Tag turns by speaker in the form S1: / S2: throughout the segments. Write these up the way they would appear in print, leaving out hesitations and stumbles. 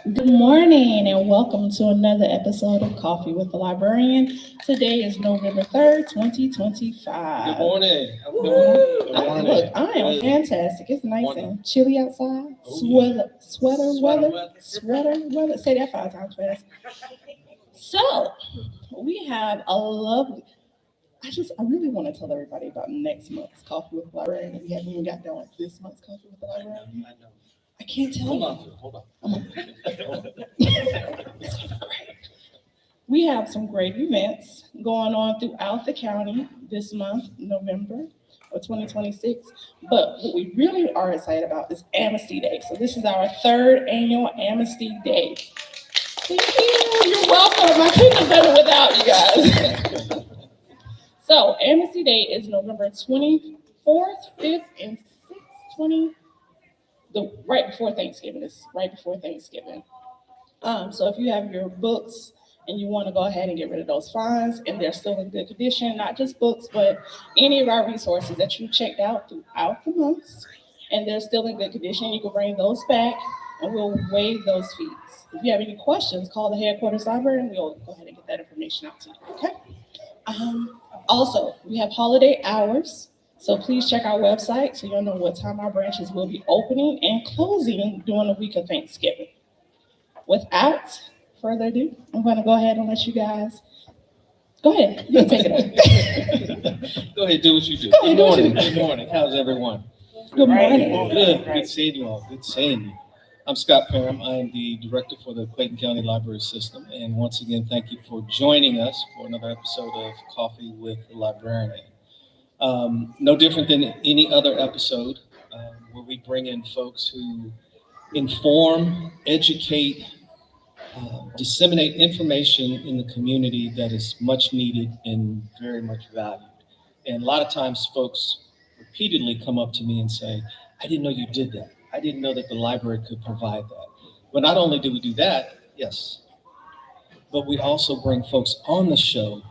S1: Good morning and welcome to another episode of Coffee with the Librarian. Today is November 3rd,
S2: Good
S1: 2025.
S2: morning. How we doing?
S1: Woo!
S2: Good
S1: Look,
S2: morning.
S1: I am
S2: Good
S1: fantastic. It's nice
S2: morning.
S1: and chilly outside.
S2: Oh yeah.
S1: Sweater
S2: Sweater
S1: weather.
S2: weather.
S1: Sweater weather. Say that 5 times fast. So, we have a lovely. I really want to tell everybody about next month's Coffee with the Librarian. We haven't even got done with this month's Coffee with the Librarian.
S2: I know.
S1: I can't tell
S2: Hold
S1: you.
S2: on. Hold on.
S1: I'm like,
S2: Hold on.
S1: it's gonna be great. We have some great events going on throughout the county this month, November of 2026. But what we really are excited about is Amnesty Day. So this is our third annual Amnesty Day. Thank you. You're welcome. I couldn't have done it without you guys. So Amnesty Day is November 24th, 5th, and 6th, 20, the right before Thanksgiving. It's right before Thanksgiving. So if you have your books and you want to go ahead and get rid of those fines and they're still in good condition, not just books, but any of our resources that you checked out throughout the months and they're still in good condition, you can bring those back and we'll waive those fees. If you have any questions, call the headquarters library and we'll go ahead and get that information out to you. Okay. Also, we have holiday hours. So please check our website so you'll know what time our branches will be opening and closing during the week of Thanksgiving. Without further ado, I'm going to go ahead and let you guys go ahead. You can take it
S2: Go ahead, do what you do.
S1: Go
S2: Good
S1: ahead, do what you
S2: morning.
S1: do.
S2: Good morning. How's everyone?
S1: Good morning.
S2: Good seeing you all. Good seeing you. I'm Scott Parham. I am the director for the Clayton County Library System. And once again, thank you for joining us for another episode of Coffee with the Librarian. No different than any other episode where we bring in folks who inform, educate, disseminate information in the community that is much needed and very much valued. And a lot of times, folks repeatedly come up to me and say, I didn't know you did that. I didn't know that the library could provide that. But not only do we do that, yes, but we also bring folks on the show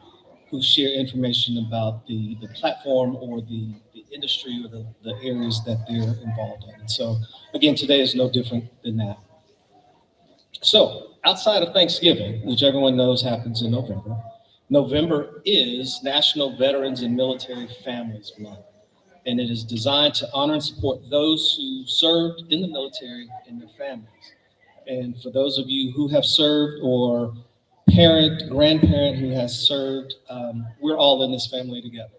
S2: who share information about the platform or the industry or the areas that they're involved in. And so, again, today is no different than that. So, outside of Thanksgiving, which everyone knows happens in November, November is National Veterans and Military Families Month, and it is designed to honor and support those who served in the military and their families. And for those of you who have served or parent, grandparent who has served, we're all in this family together.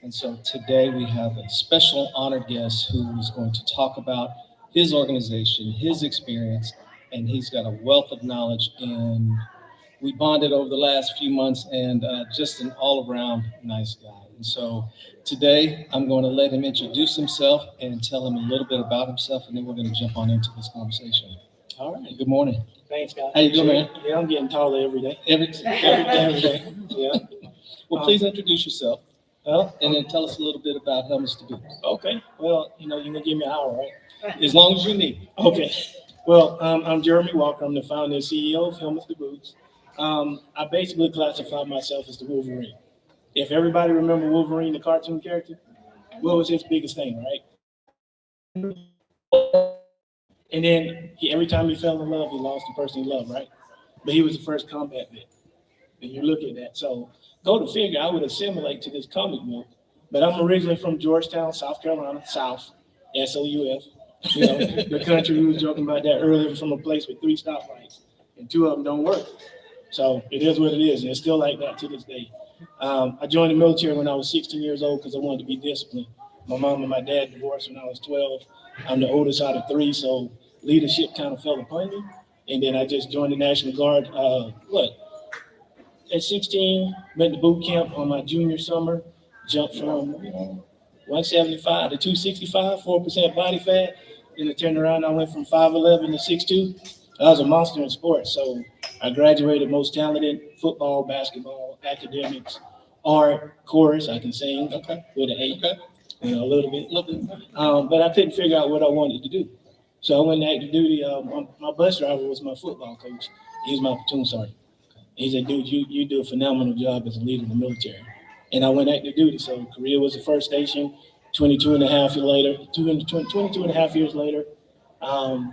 S2: And so today we have a special honored guest who is going to talk about his organization, his experience, and he's got a wealth of knowledge. And we bonded over the last few months and just an all around nice guy. And so today I'm going to let him introduce himself and tell him a little bit about himself, and then we're going to jump on into this conversation. All right, good morning.
S3: Thanks, guys.
S2: How you doing, man?
S3: Yeah, I'm getting taller every day.
S2: Every day.
S3: Yeah.
S2: Well, please introduce yourself
S3: Well,
S2: and then tell us a little bit about Helmets to Boots.
S3: okay. Well, you're gonna give me an hour, right?
S2: As long as you need.
S3: Okay. Well, I'm Jeremy Walker. I'm the founder and CEO of Helmets to Boots. I basically classify myself as the Wolverine. If everybody remember Wolverine, the cartoon character, what was his biggest thing, right? And then every time he fell in love, he lost the person he loved, right? But he was the first combat vet. And you look at that. So go to figure, I would assimilate to this comic book. But I'm originally from Georgetown, South Carolina, South, SOUF. The country, we was joking about that earlier, from a place with 3 stoplights, and 2 of them don't work. So it is what it is, and it's still like that to this day. I joined the military when I was 16 years old because I wanted to be disciplined. My mom and my dad divorced when I was 12. I'm the oldest out of 3, so leadership kind of fell upon me. And then I just joined the National Guard, at 16, went to boot camp on my junior summer, jumped from 175 to 265, 4% body fat. Then I turned around, I went from 5'11 to 6'2. I was a monster in sports, so I graduated most talented: football, basketball, academics, art, chorus. I can sing with an A,
S2: Okay.
S3: a little bit. But I couldn't figure out what I wanted to do. So I went to active duty. My bus driver was my football coach. He was my platoon sergeant. He said, dude, you do a phenomenal job as a leader in the military. And I went active duty. So Korea was the first station, 22 and a half years later, 22 and a half years later,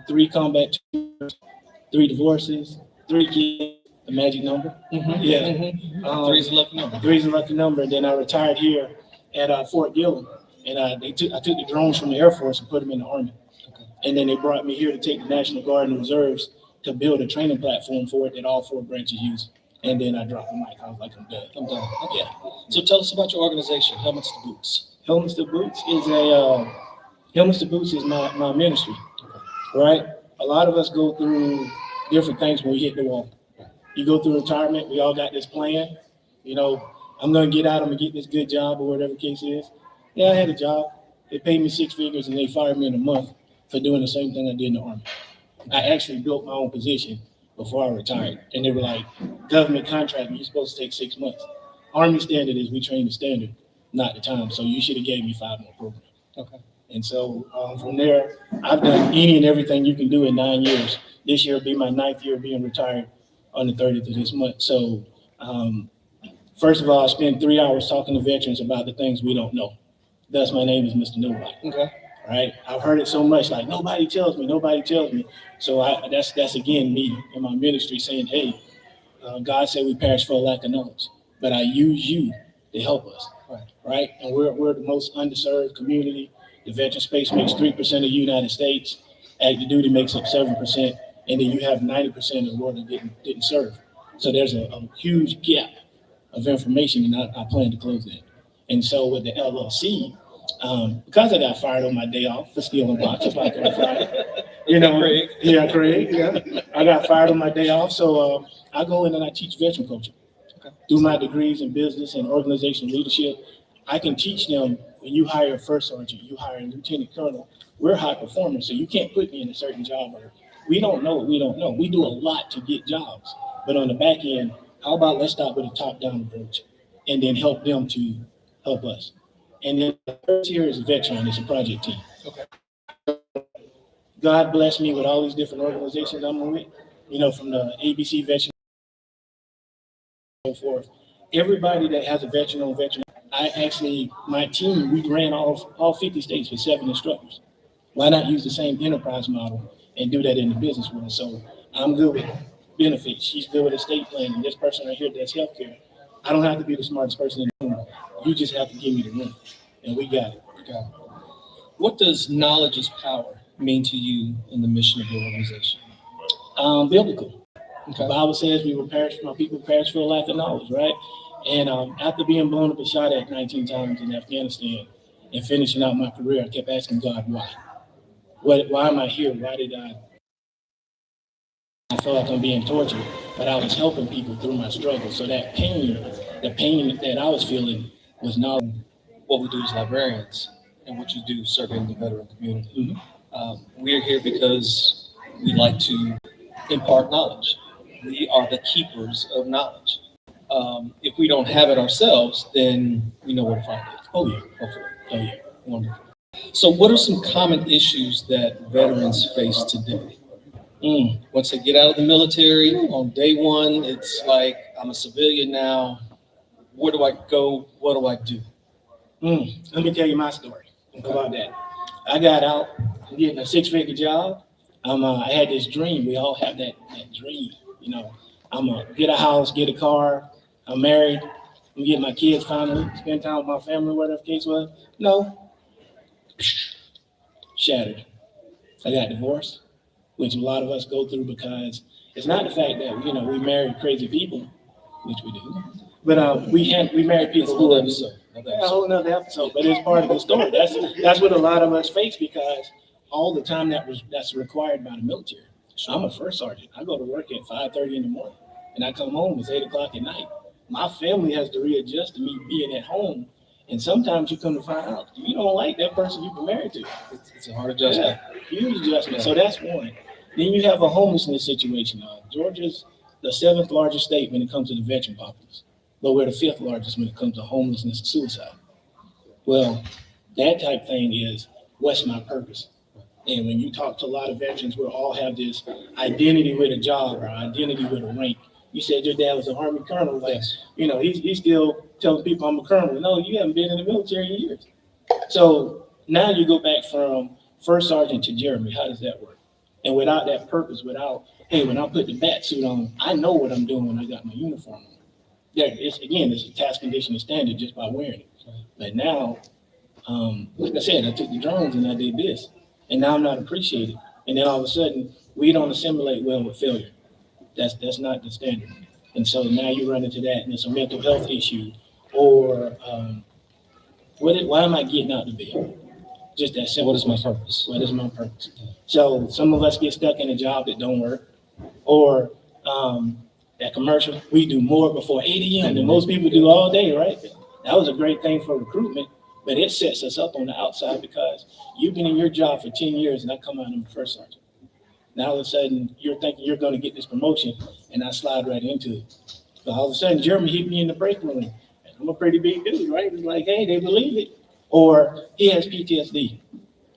S3: 3 combat tours. 3 divorces, 3 kids, the magic number. Yeah.
S2: Three's a lucky number.
S3: 3's a lucky number. And then I retired here at Fort Gillem, and I took the drones from the Air Force and put them in the Army.
S2: Okay.
S3: And then they brought me here to take the National Guard and Reserves to build a training platform for it that all 4 branches use. And then I dropped the mic. I was like, I'm done.
S2: I'm done. Okay.
S3: Yeah.
S2: So tell us about your organization, Helmets to Boots.
S3: Helmets to Boots is my ministry, right? A lot of us go through different things when we hit the wall. You go through retirement, we all got this plan. You know, I'm gonna get out, I'm gonna get this good job or whatever the case is. Yeah, I had a job. They paid me 6 figures and they fired me in a month for doing the same thing I did in the Army. I actually built my own position before I retired. And they were like, government contract, you're supposed to take 6 months. Army standard is we train the standard, not the time. So you should have gave me 5 more programs.
S2: Okay.
S3: And so from there, I've done any and everything you can do in 9 years. This year will be my 9th year being retired on the 30th of this month. So first of all, I spend 3 hours talking to veterans about the things we don't know. Thus, my name is Mr. Nobody.
S2: Okay.
S3: Right? I've heard it so much, like nobody tells me, nobody tells me. So that's again me in my ministry saying, hey, God said we perish for a lack of knowledge, but I use you to help us. Right? And we're the most underserved community. The veteran space makes 3% of the United States. Active duty makes up 7%, and then you have 90% of the world that didn't serve. So there's a huge gap of information, and I plan to close that. And so with the LLC, because I got fired on my day off for stealing boxes like on Friday,
S2: Craig.
S3: Yeah, Craig, yeah. I got fired on my day off, so I go in and I teach veteran culture.
S2: Okay.
S3: Through my degrees in business and organizational leadership, I can teach them when you hire a first sergeant, you hire a lieutenant colonel, we're high performers, so you can't put me in a certain job or we don't know what we don't know. We do a lot to get jobs, but on the back end, how about let's start with a top-down approach and then help them to help us. And then the first tier is a veteran, it's a project team.
S2: Okay.
S3: God bless me with all these different organizations I'm with, from the ABC Veteran and so forth. Everybody that has a veteran on veteran, my team, we ran all 50 states with 7 instructors. Why not use the same enterprise model and do that in the business world? So I'm good with benefits. She's good with estate planning. This person right here does healthcare. I don't have to be the smartest person in the room. You just have to give me the room, and we got it.
S2: Okay. What does knowledge is power mean to you in the mission of your organization?
S3: Biblical.
S2: Okay.
S3: The Bible says my people perish for a lack of knowledge, right? And after being blown up and shot at 19 times in Afghanistan and finishing out my career, I kept asking God, why? Why am I here? Why did I felt like I'm being tortured, but I was helping people through my struggle. So that pain, the pain that I was feeling was not
S2: What we do as librarians and what you do serving the veteran community.
S3: Mhm.
S2: We're here because we like to impart knowledge. We are the keepers of knowledge. If we don't have it ourselves, then we know where to find it.
S3: Oh yeah.
S2: Hopefully.
S3: Oh yeah.
S2: Wonderful. So what are some common issues that veterans face today? Once they get out of the military, on day one, it's like, I'm a civilian now. Where do I go? What do I do?
S3: Let me tell you my story about that. I got out, getting a 6-figure job. I had this dream. We all have that dream. I'm gonna get a house, get a car. I'm married. I'm get my kids finally, spend time with my family, whatever the case was. No, shattered. I got divorced, which a lot of us go through because it's not the fact that we marry crazy people, which we do, but we marry people who are a whole nother episode. But it's part of the story. That's what a lot of us face because all the time that's required by the military. I'm a first sergeant. I go to work at 5:30 in the morning, and I come home, it's 8 o'clock at night. My family has to readjust to me being at home, and sometimes you come to find out you don't like that person you've been married to.
S2: It's a hard adjustment.
S3: Yeah, huge adjustment. So that's one. Then you have a homelessness situation. Georgia's the 7th largest state when it comes to the veteran populace, but we're the 5th largest when it comes to homelessness and suicide. Well, that type thing is what's my purpose? And when you talk to a lot of veterans, we all have this identity with a job or identity with a rank. You said your dad was an Army colonel. Like,
S2: Yes.
S3: He's still telling people I'm a colonel. No, you haven't been in the military in years. So now you go back from first sergeant to Jeremy. How does that work? And without that purpose, hey, when I put the bat suit on, I know what I'm doing when I got my uniform on. Yeah, it's a task condition standard just by wearing it. But now, like I said, I took the drones and I did this, and now I'm not appreciated. And then all of a sudden, we don't assimilate well with failure. That's not the standard. And so now you run into that, and it's a mental health issue, or why am I getting out of bed? Just that simple.
S2: What is my purpose?
S3: What is my purpose? So some of us get stuck in a job that don't work, or that commercial. We do more before 8 a.m. than most people do all day, right? That was a great thing for recruitment, but it sets us up on the outside because you've been in your job for 10 years and I come out and I'm first sergeant. Now all of a sudden you're thinking you're going to get this promotion and I slide right into it. So all of a sudden Jeremy hit me in the break room. And I'm a pretty big dude, right? It's like, hey, they believe it. Or he has PTSD.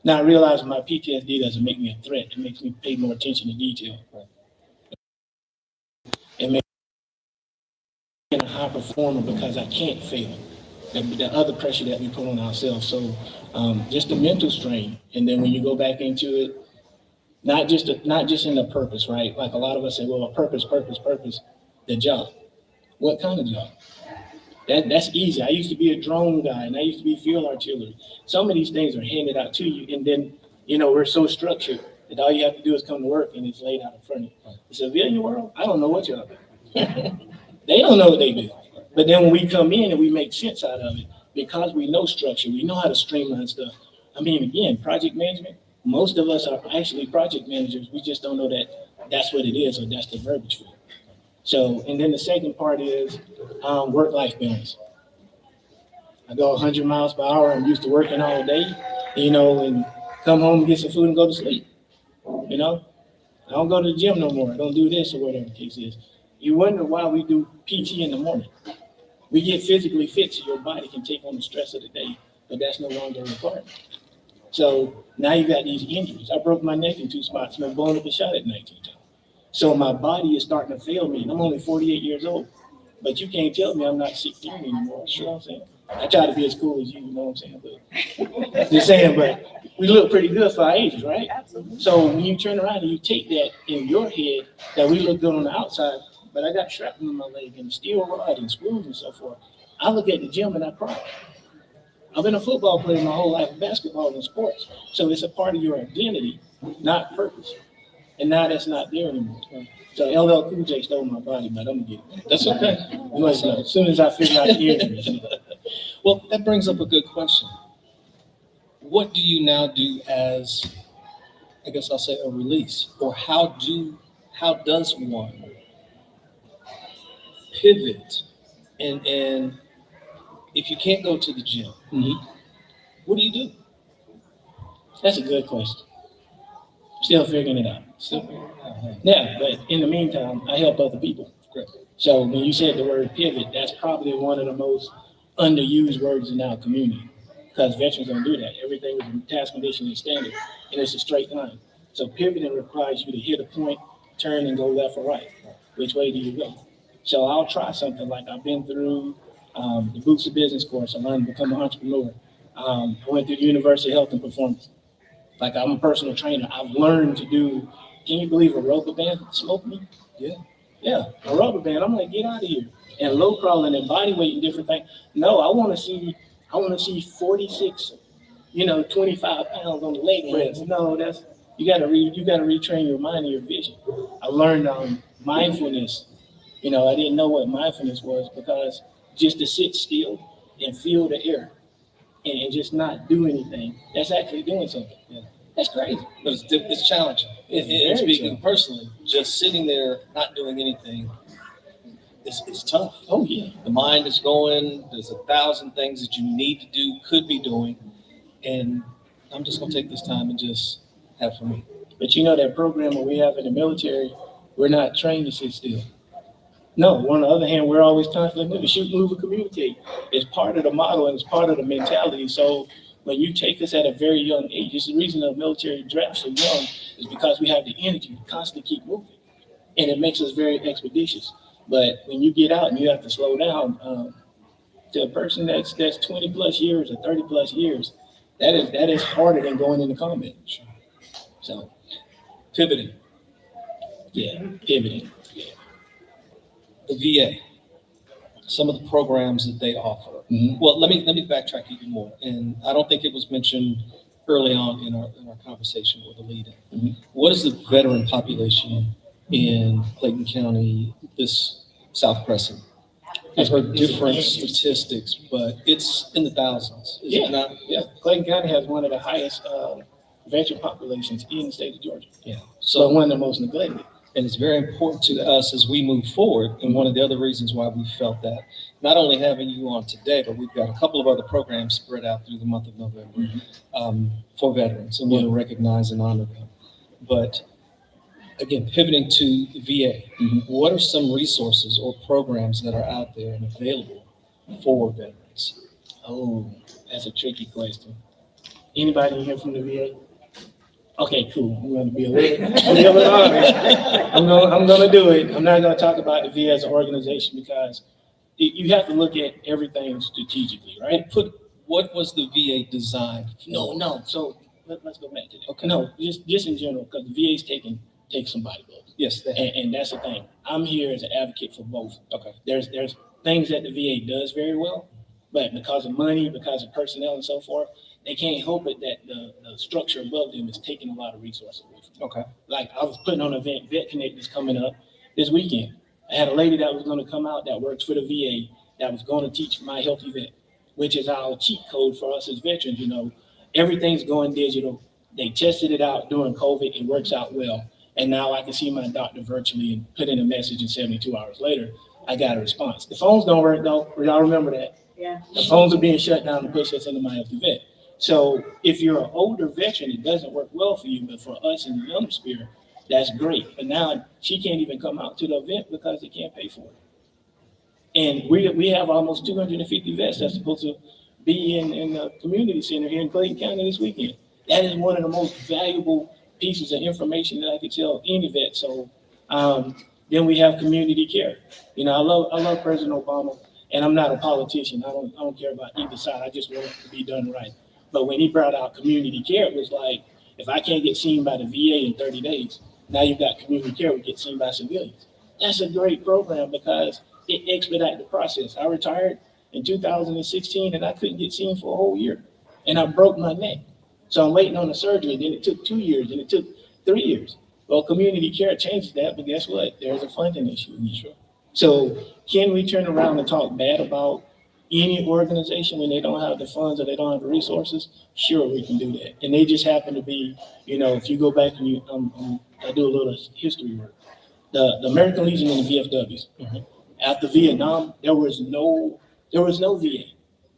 S3: Now I realize my PTSD doesn't make me a threat. It makes me pay more attention to detail. It makes me a high performer because I can't fail. The other pressure that we put on ourselves. So just the mental strain. And then when you go back into it, not just in the purpose, right? Like a lot of us say, well, a purpose, the job. What kind of job? That's easy. I used to be a drone guy and I used to be field artillery. Some of these things are handed out to you, and then, we're so structured that all you have to do is come to work and it's laid out in front of you. The civilian world, I don't know what y'all do. They don't know what they do. But then when we come in and we make sense out of it, because we know structure, we know how to streamline stuff. I mean, again, project management, most of us are actually project managers. We just don't know that that's what it is or that's the verbiage for it. So, and then the second part is work-life balance. I go 100 miles per hour. I'm used to working all day, and come home and get some food and go to sleep. I don't go to the gym no more. I don't do this or whatever the case is. You wonder why we do PT in the morning. We get physically fit so your body can take on the stress of the day, but that's no longer required. So now you got these injuries. I broke my neck in 2 spots and I've blown up a shot at 19 times. So my body is starting to fail me. And I'm only 48 years old, but you can't tell me I'm not 16 anymore. You know what I'm saying? I try to be as cool as you know what I'm saying? But just saying, but we look pretty good for our ages, right?
S1: Absolutely.
S3: So when you turn around and you take that in your head that we look good on the outside, but I got shrapnel in my leg and steel rod and screws and so forth. I look at the gym and I cry. I've been a football player my whole life, basketball and sports. So it's a part of your identity, not purpose. And now that's not there anymore. So LL Cool J stole my body, but I'm gonna get it.
S2: That's okay.
S3: As soon as I figure out the injuries.
S2: Well, that brings up a good question. What do you now do as, I guess I'll say, a release? Or how does one pivot and if you can't go to the gym, what do you do?
S3: That's a good question. Still figuring it out. Yeah, but in the meantime, I help other people.
S2: Great.
S3: So when you said the word pivot, that's probably one of the most underused words in our community because veterans don't do that. Everything is in task condition and standard, and it's a straight line. So pivoting requires you to hit a point, turn, and go left or right. Which way do you go? So I'll try something like I've been through the Boots of Business course. I learned to become an entrepreneur. I went through the University of Health and Performance. Like I'm a personal trainer. I've learned to do, can you believe a rubber band smoked me? Yeah, a rubber band. I'm like, get out of here. And low crawling and body weight and different things. No, I want to see 46, 25 pounds on the leg press. No, you gotta retrain your mind and your vision. I learned mindfulness. I didn't know what mindfulness was because just to sit still and feel the air and just not do anything, that's actually doing something.
S2: Yeah.
S3: That's crazy.
S2: But it's challenging.
S3: It's
S2: And
S3: very
S2: speaking
S3: challenging.
S2: personally, just sitting there not doing anything is tough.
S3: Oh yeah.
S2: The mind is going. There's 1,000 things that you need to do, could be doing, and I'm just gonna take this time and just have for me.
S3: But that program that we have in the military, we're not trained to sit still. No, on the other hand, we're always constantly moving, shoot, move, and communicate. It's part of the model and it's part of the mentality. So when you take us at a very young age, it's the reason the military drafts so young is because we have the energy to constantly keep moving. And it makes us very expeditious. But when you get out and you have to slow down, to a person that's 20 plus years or 30 plus years, that is harder than going into combat. So
S2: Pivoting,
S3: Yeah, pivoting. Yeah.
S2: the VA, some of the programs that they offer.
S3: Mhm.
S2: Well, let me backtrack even more. And I don't think it was mentioned early on in our conversation with the lead-in.
S3: Mhm.
S2: What is the veteran population in Clayton County, this South Crescent? I've heard different statistics, but it's in the thousands. Is
S3: Yeah.
S2: it not?
S3: Yeah, Clayton County has one of the highest veteran populations in the state of Georgia.
S2: Yeah.
S3: So
S2: So,
S3: one of the most neglected.
S2: and it's very important to us as we move forward. And one of the other reasons why we felt that not only having you on today, but we've got a couple of other programs spread out through the month of November for veterans, and we want to recognize and honor them. But again, pivoting to the VA, what are some resources or programs that are out there and available for veterans?
S3: Oh, that's a tricky question. Anybody in here from the VA? Okay, cool. I'm going to be a little honest. I'm going to do it. I'm not going to talk about the VA as an organization because you have to look at everything strategically, right?
S2: What was the VA designed for?
S3: No. So let's go back to that.
S2: Okay.
S3: No, just in general, because the VA's take somebody blows.
S2: Yes, they have.
S3: And that's the thing. I'm here as an advocate for both.
S2: Okay.
S3: There's things that the VA does very well, but because of money, because of personnel and so forth, they can't help it that the structure above them is taking a lot of resources away from them.
S2: Okay.
S3: Like I was putting on an event, Vet Connect is coming up this weekend. I had a lady that was going to come out that works for the VA that was going to teach My Healthy Vet, which is our cheat code for us as veterans. You know, everything's going digital. They tested it out during COVID. It works out well. And now I can see my doctor virtually and put in a message, and 72 hours later, I got a response. The phones don't work though. Y'all remember that?
S4: Yeah.
S3: The phones are being shut down to push us into My Healthy Vet. So if you're an older veteran, it doesn't work well for you. But for us in the younger sphere, that's great. But now she can't even come out to the event because they can't pay for it. And we have almost 250 vets that's supposed to be in the community center here in Clayton County this weekend. That is one of the most valuable pieces of information that I could tell any vet. So then we have community care. You know, I love President Obama, and I'm not a politician. I don't care about either side. I just want it to be done right. But when he brought out community care, it was like, if I can't get seen by the VA in 30 days, now you've got community care, we get seen by civilians. That's a great program because it expedited the process. I retired in 2016 and I couldn't get seen for a whole year. And I broke my neck. So I'm waiting on the surgery. Then it took 2 years and it took 3 years. Well, community care changes that, but guess what? There's a funding issue. Sure. So can we turn around and talk bad about any organization when they don't have the funds or they don't have the resources? Sure, we can do that. And they just happen to be, you know, if you go back and I do a little history work. The American Legion and the VFWs. After Vietnam, there was no VA.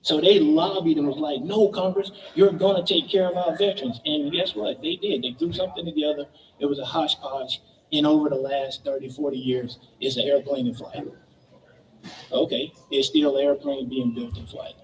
S3: So they lobbied and was like, no, Congress, you're going to take care of our veterans. And guess what? They did. They threw something together. It was a hodgepodge. And over the last 30, 40 years, it's an airplane in flight. Okay, there's still airplane being built in flight.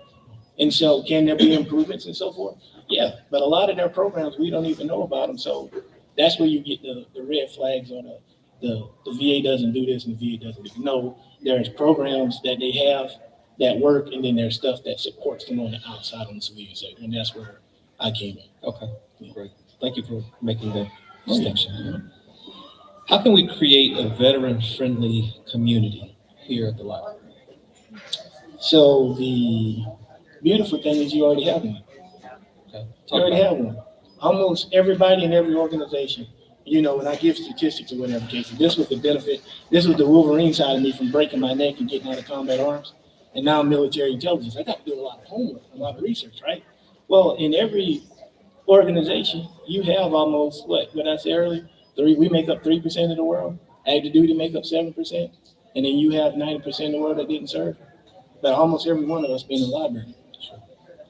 S3: And so can there be improvements and so forth? Yeah, but a lot of their programs, we don't even know about them. So that's where you get the red flags on the VA doesn't do this and the VA doesn't do that. No, there's programs that they have that work, and then there's stuff that supports them on the outside on the civilian sector, and that's where I came in.
S2: Okay, great. Thank you for making that distinction. How can we create a veteran-friendly community here at the library?
S3: So the beautiful thing is you already have one.
S2: Okay.
S3: You already have one. Almost everybody in every organization, you know, when I give statistics or whatever case, this was the benefit, this was the Wolverine side of me from breaking my neck and getting out of combat arms. And now military intelligence. I got to do a lot of homework, a lot of research, right? Well, in every organization, you have almost, what I said earlier, we make up 3% of the world. Active duty make up 7%. And then you have 90% of the world that didn't serve. But almost every one of us been in the library.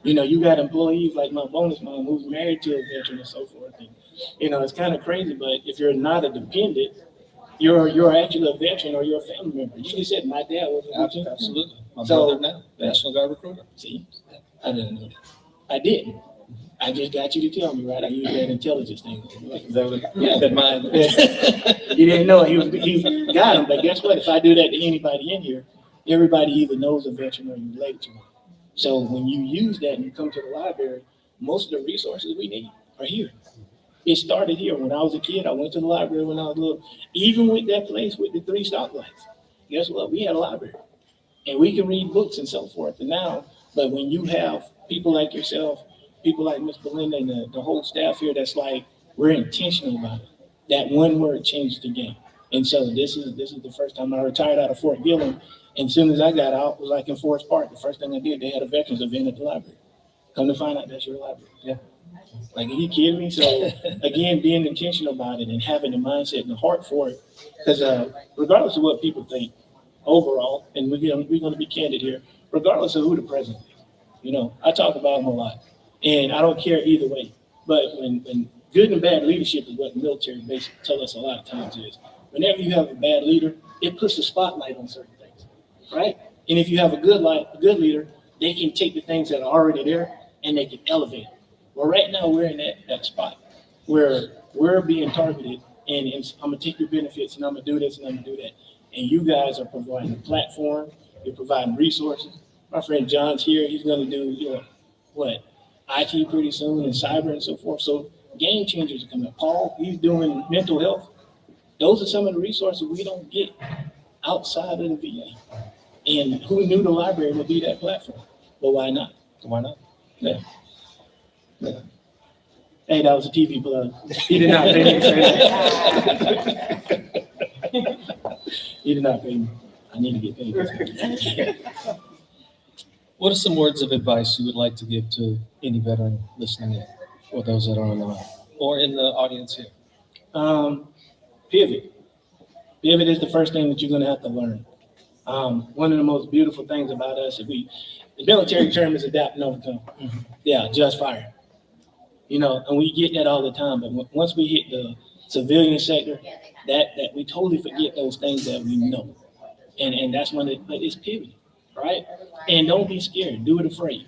S3: You know, you got employees like my bonus mom who's married to a veteran and so forth. And, you know, it's kind of crazy, but if you're not a dependent, you're actually a veteran or you're a family member. You just said my dad was a veteran.
S2: Absolutely. My
S3: So-
S2: brother now, National Guard recruiter.
S3: See, I didn't know that. I didn't. I just got you to tell me, right? I used that intelligence thing.
S2: Is that what yeah, that mine.
S3: You didn't know he got him, but guess what? If I do that to anybody in here, everybody either knows a veteran or you relate to one. So when you use that and you come to the library, most of the resources we need are here. It started here. When I was a kid, I went to the library when I was little. Even with that place with the 3 stoplights, guess what? We had a library. And we can read books and so forth. And now, but when you have people like yourself, people like Miss Belinda and the whole staff here, that's like, we're intentional about it. That one word changed the game. And so this is the first time I retired out of Fort Gillem. And as soon as I got out, it was like in Forest Park. The first thing I did, they had a veterans event at the library. Come to find out, that's your library.
S2: Yeah.
S3: Like, are you kidding me? So again, being intentional about it and having the mindset and the heart for it, because regardless of what people think overall, and we're going to be candid here, regardless of who the president is, I talk about him a lot, and I don't care either way. But when good and bad leadership is what the military basically tell us a lot of times is, whenever you have a bad leader, it puts the spotlight on certain things, right? And if you have a good leader, they can take the things that are already there and they can elevate it. Well, right now we're in that spot where we're being targeted, and I'm gonna take your benefits, and I'm gonna do this, and I'm gonna do that. And you guys are providing a platform, you're providing resources. My friend John's here, he's gonna do, IT pretty soon, and cyber and so forth. So game changers are coming up. Paul, he's doing mental health. Those are some of the resources we don't get outside of the VA. And who knew the library would be that platform? But why not?
S2: Why not?
S3: Yeah. Yeah. Hey, that was a TV plug. He did not pay me to say that. He did not pay me. I need to get paid.
S2: What are some words of advice you would like to give to any veteran listening in, or those that are on the line, or in the audience here?
S3: Pivot. Pivot is the first thing that you're going to have to learn. One of the most beautiful things about us, the military term is adapt and overcome.
S2: Mm-hmm.
S3: Yeah, just fire. And we get that all the time. But once we hit the civilian sector, that we totally forget those things that we know. And that's when it's pivoting, right? And don't be scared. Do it afraid.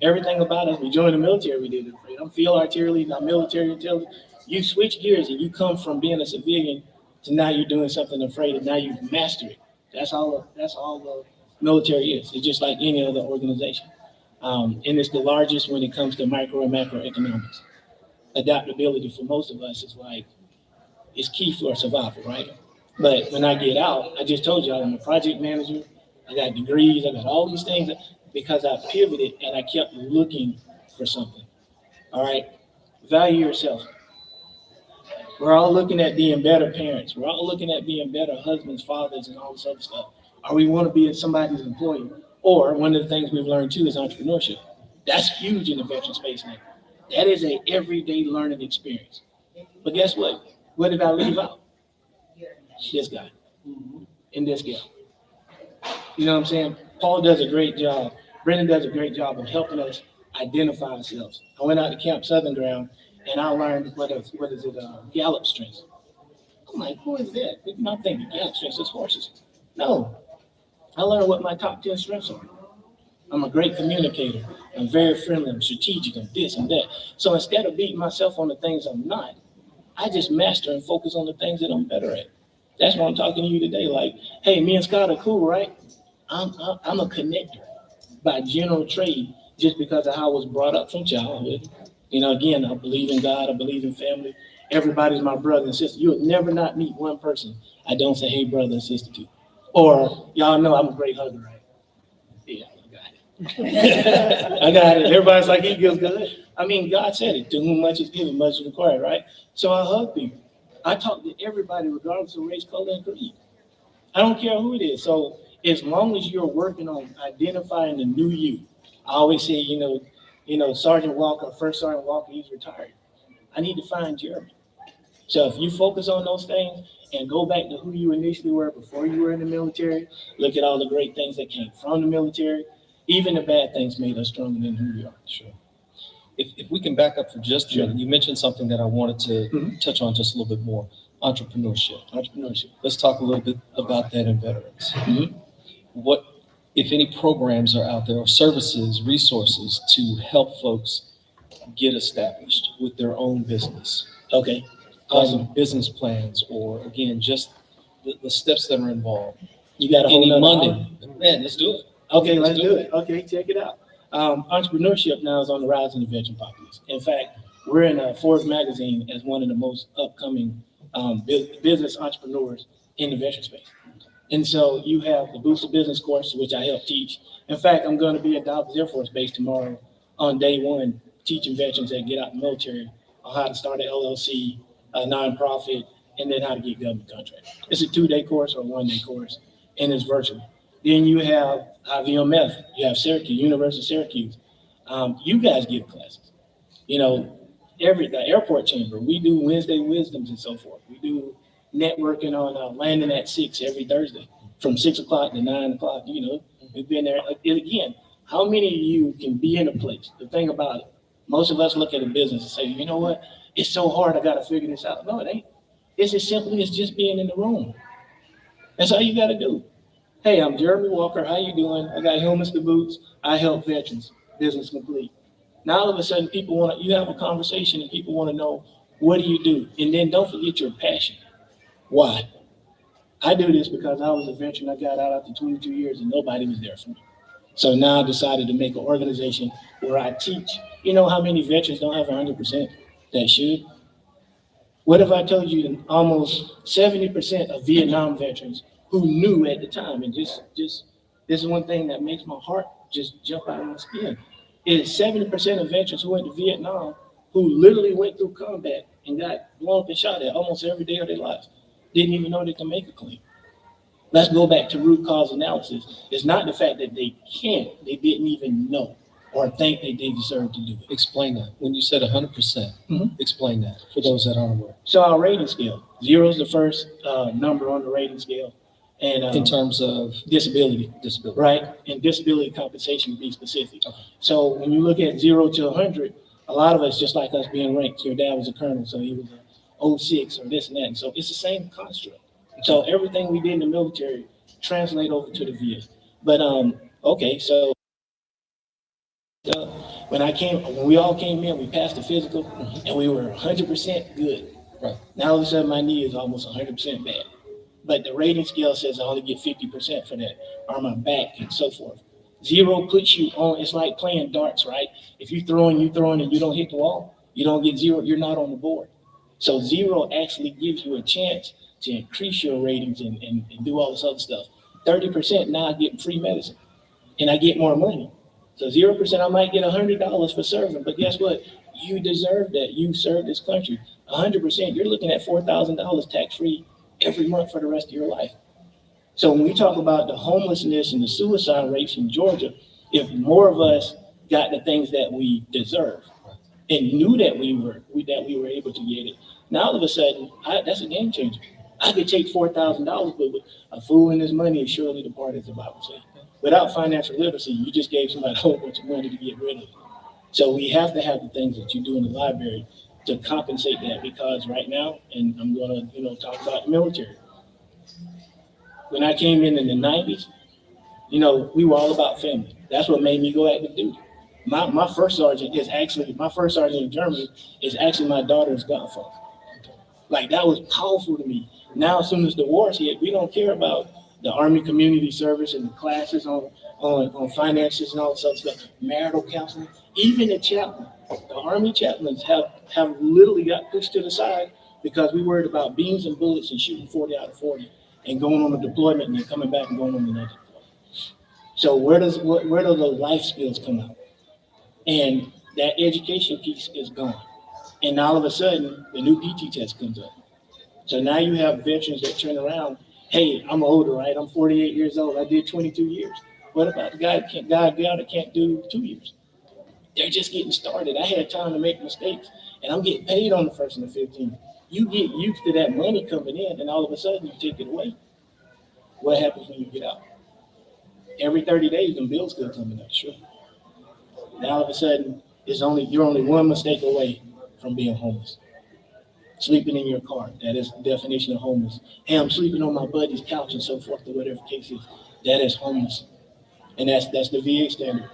S3: Everything about us, we joined the military, we did it afraid. I'm field artillery, not military artillery. You switch gears and you come from being a civilian to now you're doing something afraid, and now you've mastered it. That's all the military is. It's just like any other organization. And it's the largest when it comes to micro and macroeconomics. Adaptability for most of us is key for survival, right? But when I get out, I just told you I'm a project manager. I got degrees. I got all these things because I pivoted and I kept looking for something. All right, value yourself. We're all looking at being better parents. We're all looking at being better husbands, fathers, and all this other stuff. Or we want to be somebody's employee. Or one of the things we've learned too is entrepreneurship. That's huge in the veteran space now. That is an everyday learning experience. But guess what? What did I leave out? This guy and this gal. You know what I'm saying? Paul does a great job. Brendan does a great job of helping us identify ourselves. I went out to Camp Southern Ground and I learned Gallup strengths. I'm like, who is that? I'm not thinking Gallup strengths, it's horses. No, I learned what my top 10 strengths are. I'm a great communicator. I'm very friendly. I'm strategic. I'm this and that. So instead of beating myself on the things I'm not, I just master and focus on the things that I'm better at. That's why I'm talking to you today. Like, hey, me and Scott are cool, right? I'm a connector by general trade, just because of how I was brought up from childhood. Again, I believe in God. I believe in family. Everybody's my brother and sister. You'll never not meet one person I don't say, hey, brother and sister to. Or y'all know I'm a great hugger, right? Yeah, I got it. I got it. Everybody's like, he feels good. I mean, God said it. To whom much is given, much is required, right? So I hug people. I talk to everybody, regardless of race, color, and creed. I don't care who it is. So as long as you're working on identifying the new you, I always say, Sergeant Walker, First Sergeant Walker, he's retired. I need to find Jeremy. So if you focus on those things and go back to who you initially were before you were in the military, look at all the great things that came from the military. Even the bad things made us stronger than who we are.
S2: Sure. If we can back up for just a minute, you mentioned something that I wanted to touch on just a little bit more, entrepreneurship. Let's talk a little bit about that in veterans. What, if any, programs are out there or services, resources to help folks get established with their own business?
S3: Okay. Awesome.
S2: Business plans, or again, just the steps that are involved.
S3: You got a whole
S2: Any
S3: nother
S2: money? Man, let's do it.
S3: Okay, let's do it. Okay, check it out. Entrepreneurship now is on the rise in the veteran populace. In fact, we're in Forbes magazine as one of the most upcoming business entrepreneurs in the venture space. And so you have the Boost of Business course, which I help teach. In fact, I'm going to be at Dallas Air Force Base tomorrow on day one, teaching veterans that get out of the military on how to start an LLC, a nonprofit, and then how to get government contracts. It's a 2-day course or a 1-day course, and it's virtual. Then you have IVMF, you have Syracuse, University of Syracuse. You guys give classes. You know, the airport chamber, we do Wednesday wisdoms and so forth. We do networking on landing at 6 every Thursday from 6 o'clock to 9 o'clock. You know, we've been there. And again, how many of you can be in a place? The thing about it, most of us look at a business and say, you know what? It's so hard. I got to figure this out. No, it ain't. It's as simple as just being in the room. That's all you got to do. Hey, I'm Jeremy Walker. How you doing? I got Helmets to Boots. I help veterans. Business complete. Now all of a sudden, you have a conversation and people want to know, what do you do? And then don't forget your passion. Why? I do this because I was a veteran. I got out after 22 years and nobody was there for me. So now I decided to make an organization where I teach. You know how many veterans don't have 100% that should? What if I told you that almost 70% of Vietnam veterans who knew at the time, and just this is one thing that makes my heart just jump out of my skin, is 70% of veterans who went to Vietnam who literally went through combat and got blown up and shot at almost every day of their lives didn't even know they could make a claim. Let's go back to root cause analysis. It's not the fact that they can't, they didn't even know or think that they deserve to do it.
S2: Explain that. When you said 100%, explain that for those that aren't aware.
S3: So our rating scale, 0 is the first number on the rating scale. And
S2: in terms of
S3: disability, right? And disability compensation to be specific. Okay. So when you look at 0 to 100, a lot of us, just like us being ranked, your dad was a colonel, so he was a 06 or this and that. And so it's the same construct. So everything we did in the military translate over to the VA. But okay, so when we all came in, we passed the physical, and we were 100% good. Right. Now all of a sudden, my knee is almost 100% bad. But the rating scale says I only get 50% for that, or my back and so forth. 0 puts you on, it's like playing darts, right? If you're throwing and you don't hit the wall, you don't get 0, you're not on the board. So 0 actually gives you a chance to increase your ratings and do all this other stuff. 30%, now I get free medicine and I get more money. So 0%, I might get $100 for serving, but guess what? You deserve that. You served this country. 100%, you're looking at $4,000 tax-free every month for the rest of your life. So when we talk about the homelessness and the suicide rates in Georgia, if more of us got the things that we deserve and knew that we were able to get it, now all of a sudden, that's a game changer. I could take $4,000, but with a fool and his money is surely departed, as the Bible says. Without financial literacy, you just gave somebody a whole bunch of money to get rid of it. So we have to have the things that you do in the library to compensate that, because right now, and I'm going to talk about the military. When I came in the 90s, we were all about family. That's what made me go active duty. My first sergeant in Germany is actually my daughter's godfather. Like, that was powerful to me. Now, as soon as the wars hit, we don't care about the Army Community Service and the classes on finances and all this other stuff, marital counseling, even the chaplain. The Army chaplains have literally got pushed to the side because we worried about beans and bullets and shooting 40 out of 40 and going on a deployment and then coming back and going on another deployment. So where do those life skills come out? And that education piece is gone. And all of a sudden, the new PT test comes up. So now you have veterans that turn around, hey, I'm older, right? I'm 48 years old. I did 22 years. What about the guy that can't do 2 years? They're just getting started. I had time to make mistakes, and I'm getting paid on the 1st and the 15th. You get used to that money coming in, and all of a sudden you take it away. What happens when you get out? Every 30 days, the bills still coming up, sure. Now all of a sudden, you're only one mistake away from being homeless. Sleeping in your car, that is the definition of homeless. Hey, I'm sleeping on my buddy's couch and so forth, or whatever the case is. That is homeless. And that's the VA standard.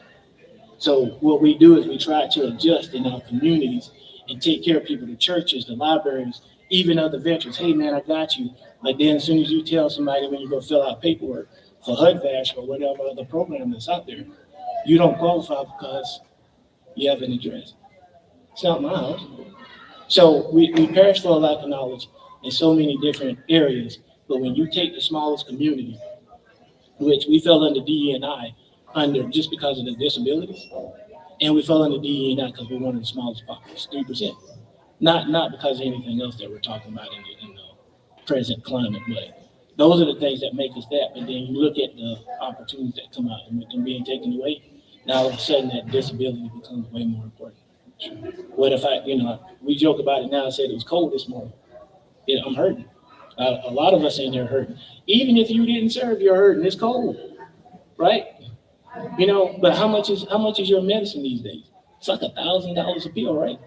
S3: So what we do is we try to adjust in our communities and take care of people, the churches, the libraries, even other veterans. Hey, man, I got you. But then as soon as you tell somebody when you go fill out paperwork for HUD-VASH or whatever other program that's out there, you don't qualify because you have an address. It's not my house. So we perish for a lack of knowledge in so many different areas. But when you take the smallest community, which we fell under DE&I under just because of the disabilities, and we fell under DE&I because we're one of the smallest pockets, 3%. Not because of anything else that we're talking about in the present climate, but those are the things that make us that. But then you look at the opportunities that come out and with them being taken away, now all of a sudden that disability becomes way more important. What if we joke about it now, I said it was cold this morning. Yeah, I'm hurting. A lot of us in there hurting. Even if you didn't serve, you're hurting. It's cold, right? But how much is your medicine these days? It's like $1,000 a pill, right?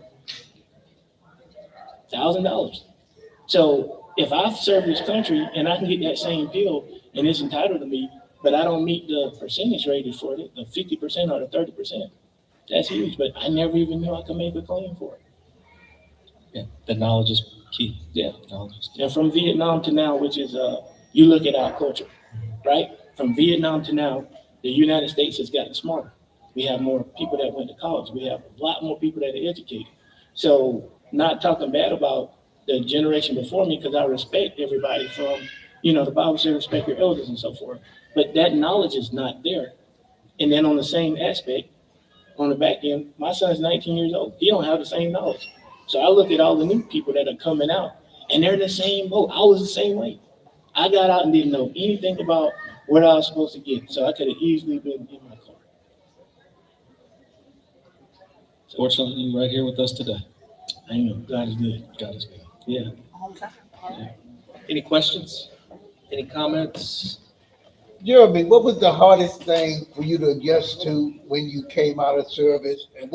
S3: $1,000. So if I serve this country and I can get that same pill and it's entitled to me, but I don't meet the percentage rated for it, the 50% or the 30%, that's huge. But I never even knew I could make a claim for it.
S2: Yeah, the knowledge is key.
S3: Yeah.
S2: Knowledge is key.
S3: And from Vietnam to now, which is you look at our culture, right? From Vietnam to now, the United States has gotten smarter. We have more people that went to college. We have a lot more people that are educated. So not talking bad about the generation before me, because I respect everybody from, the Bible says respect your elders and so forth. But that knowledge is not there. And then on the same aspect, on the back end, my son's 19 years old. He don't have the same knowledge. So I look at all the new people that are coming out, and they're in the same boat. I was the same way. I got out and didn't know anything about what I was supposed to get. So I could have easily been in my car.
S2: Fortunately, you're right here with us today.
S3: I know God is good.
S2: God is good.
S3: Yeah.
S2: Any questions? Any comments?
S4: Jeremy, what was the hardest thing for you to adjust to when you came out of service? And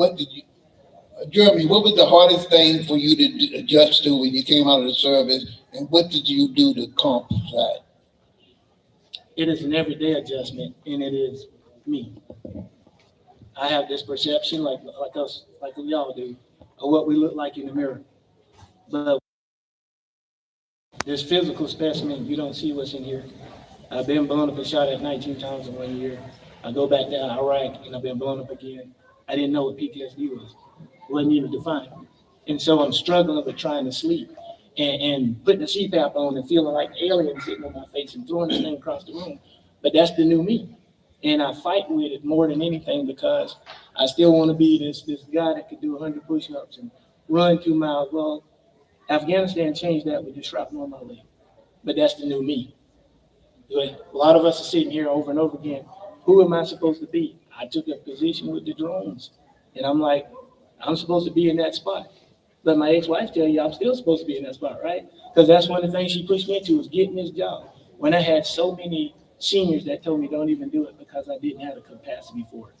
S4: Jeremy, what was the hardest thing for you to adjust to when you came out of the service? And what did you do to accomplish that?
S3: It is an everyday adjustment, and it is me. I have this perception, like us, like we all do, of what we look like in the mirror. But this physical specimen, you don't see what's in here. I've been blown up and shot at 19 times in 1 year. I go back down Iraq, and I've been blown up again. I didn't know what PTSD was. It wasn't even defined. And so I'm struggling with trying to sleep and putting the CPAP on and feeling like aliens sitting on my face and throwing this thing across the room. But that's the new me. And I fight with it more than anything because I still want to be this guy that could do 100 push-ups and run 2 miles. Well, Afghanistan changed that with the shrapnel on my leg. But that's the new me. A lot of us are sitting here over and over again. Who am I supposed to be? I took a position with the drones. And I'm like, I'm supposed to be in that spot. But my ex-wife tell you I'm still supposed to be in that spot, right? Because that's one of the things she pushed me into was getting this job. When I had so many seniors that told me don't even do it because I didn't have the capacity for it.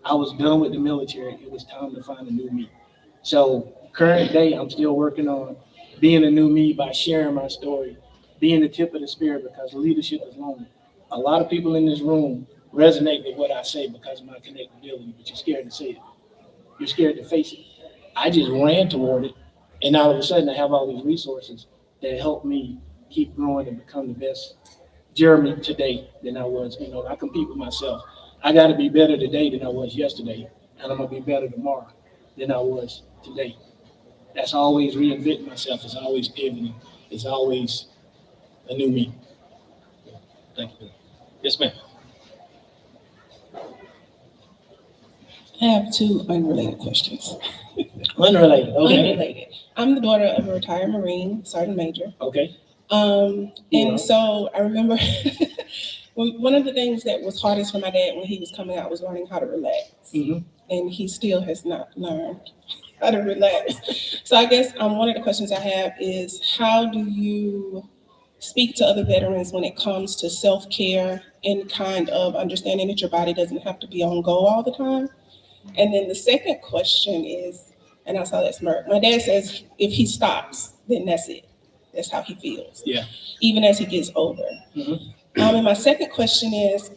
S3: I was done with the military. It was time to find a new me. So current day, I'm still working on being a new me by sharing my story, being the tip of the spear because leadership is lonely. A lot of people in this room resonate with what I say because of my connectability, but you're scared to say it. You're scared to face it. I just ran toward it, and all of a sudden I have all these resources that help me keep growing and become the best Jeremy today than I was. I compete with myself. I got to be better today than I was yesterday, and I'm going to be better tomorrow than I was today. That's always reinventing myself. It's always pivoting. It's always a new me.
S2: Thank you. Yes, ma'am.
S1: I have 2 unrelated questions.
S3: Unrelated. Okay.
S1: Unrelated. I'm the daughter of a retired Marine, Sergeant Major.
S3: Okay.
S1: And so I remember one of the things that was hardest for my dad when he was coming out was learning how to relax.
S3: Mm-hmm.
S1: And he still has not learned how to relax. So I guess one of the questions I have is, how do you speak to other veterans when it comes to self-care and kind of understanding that your body doesn't have to be on go all the time? And then the second question is, and I saw that smirk, my dad says if he stops, then that's it. That's how he feels.
S3: Yeah.
S1: Even as he gets older.
S3: Mm-hmm.
S1: And my second question is,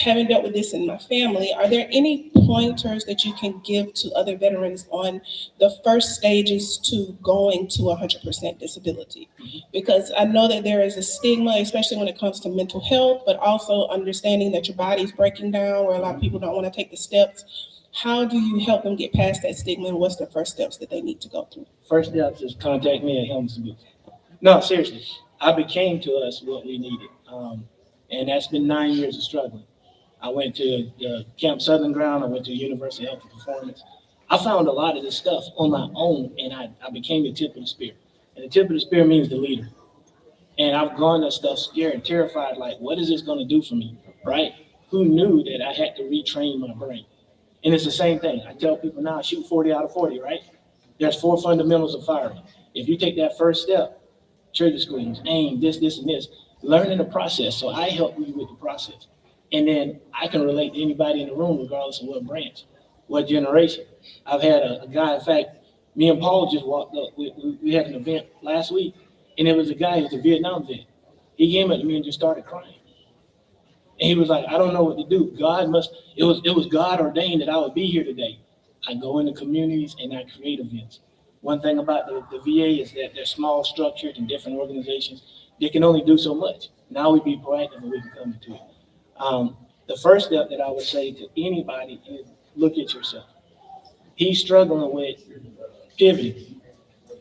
S1: having dealt with this in my family, are there any pointers that you can give to other veterans on the first stages to going to 100% disability? Because I know that there is a stigma, especially when it comes to mental health, but also understanding that your body's breaking down, where a lot of people don't want to take the steps How do you help them get past that stigma, and what's the first steps that they need to go through?
S3: First step is contact me at Helms and Boots. No, seriously, I became to us what we needed. And that's been 9 years of struggling. I went to the Camp Southern Ground. I went to University of Health and Performance. I found a lot of this stuff on my own, and I became the tip of the spear. And the tip of the spear means the leader. And I've gone to stuff scared and terrified, like, what is this going to do for me, right? Who knew that I had to retrain my brain? And it's the same thing. I tell people now, shoot 40 out of 40, right? There's 4 fundamentals of firing. If you take that first step, trigger squeeze, aim, this, and this, learning the process. So I help you with the process. And then I can relate to anybody in the room, regardless of what branch, what generation. I've had a guy, in fact, me and Paul just walked up. We had an event last week, and it was a guy who's a Vietnam vet. He came up to me and just started crying. And he was like, I don't know what to do. It was God ordained that I would be here today. I go into communities and I create events. One thing about the VA is that they're small, structured, and different organizations. They can only do so much. Now we be proactive and we can come into it. The first step that I would say to anybody is look at yourself. He's struggling with pivoting.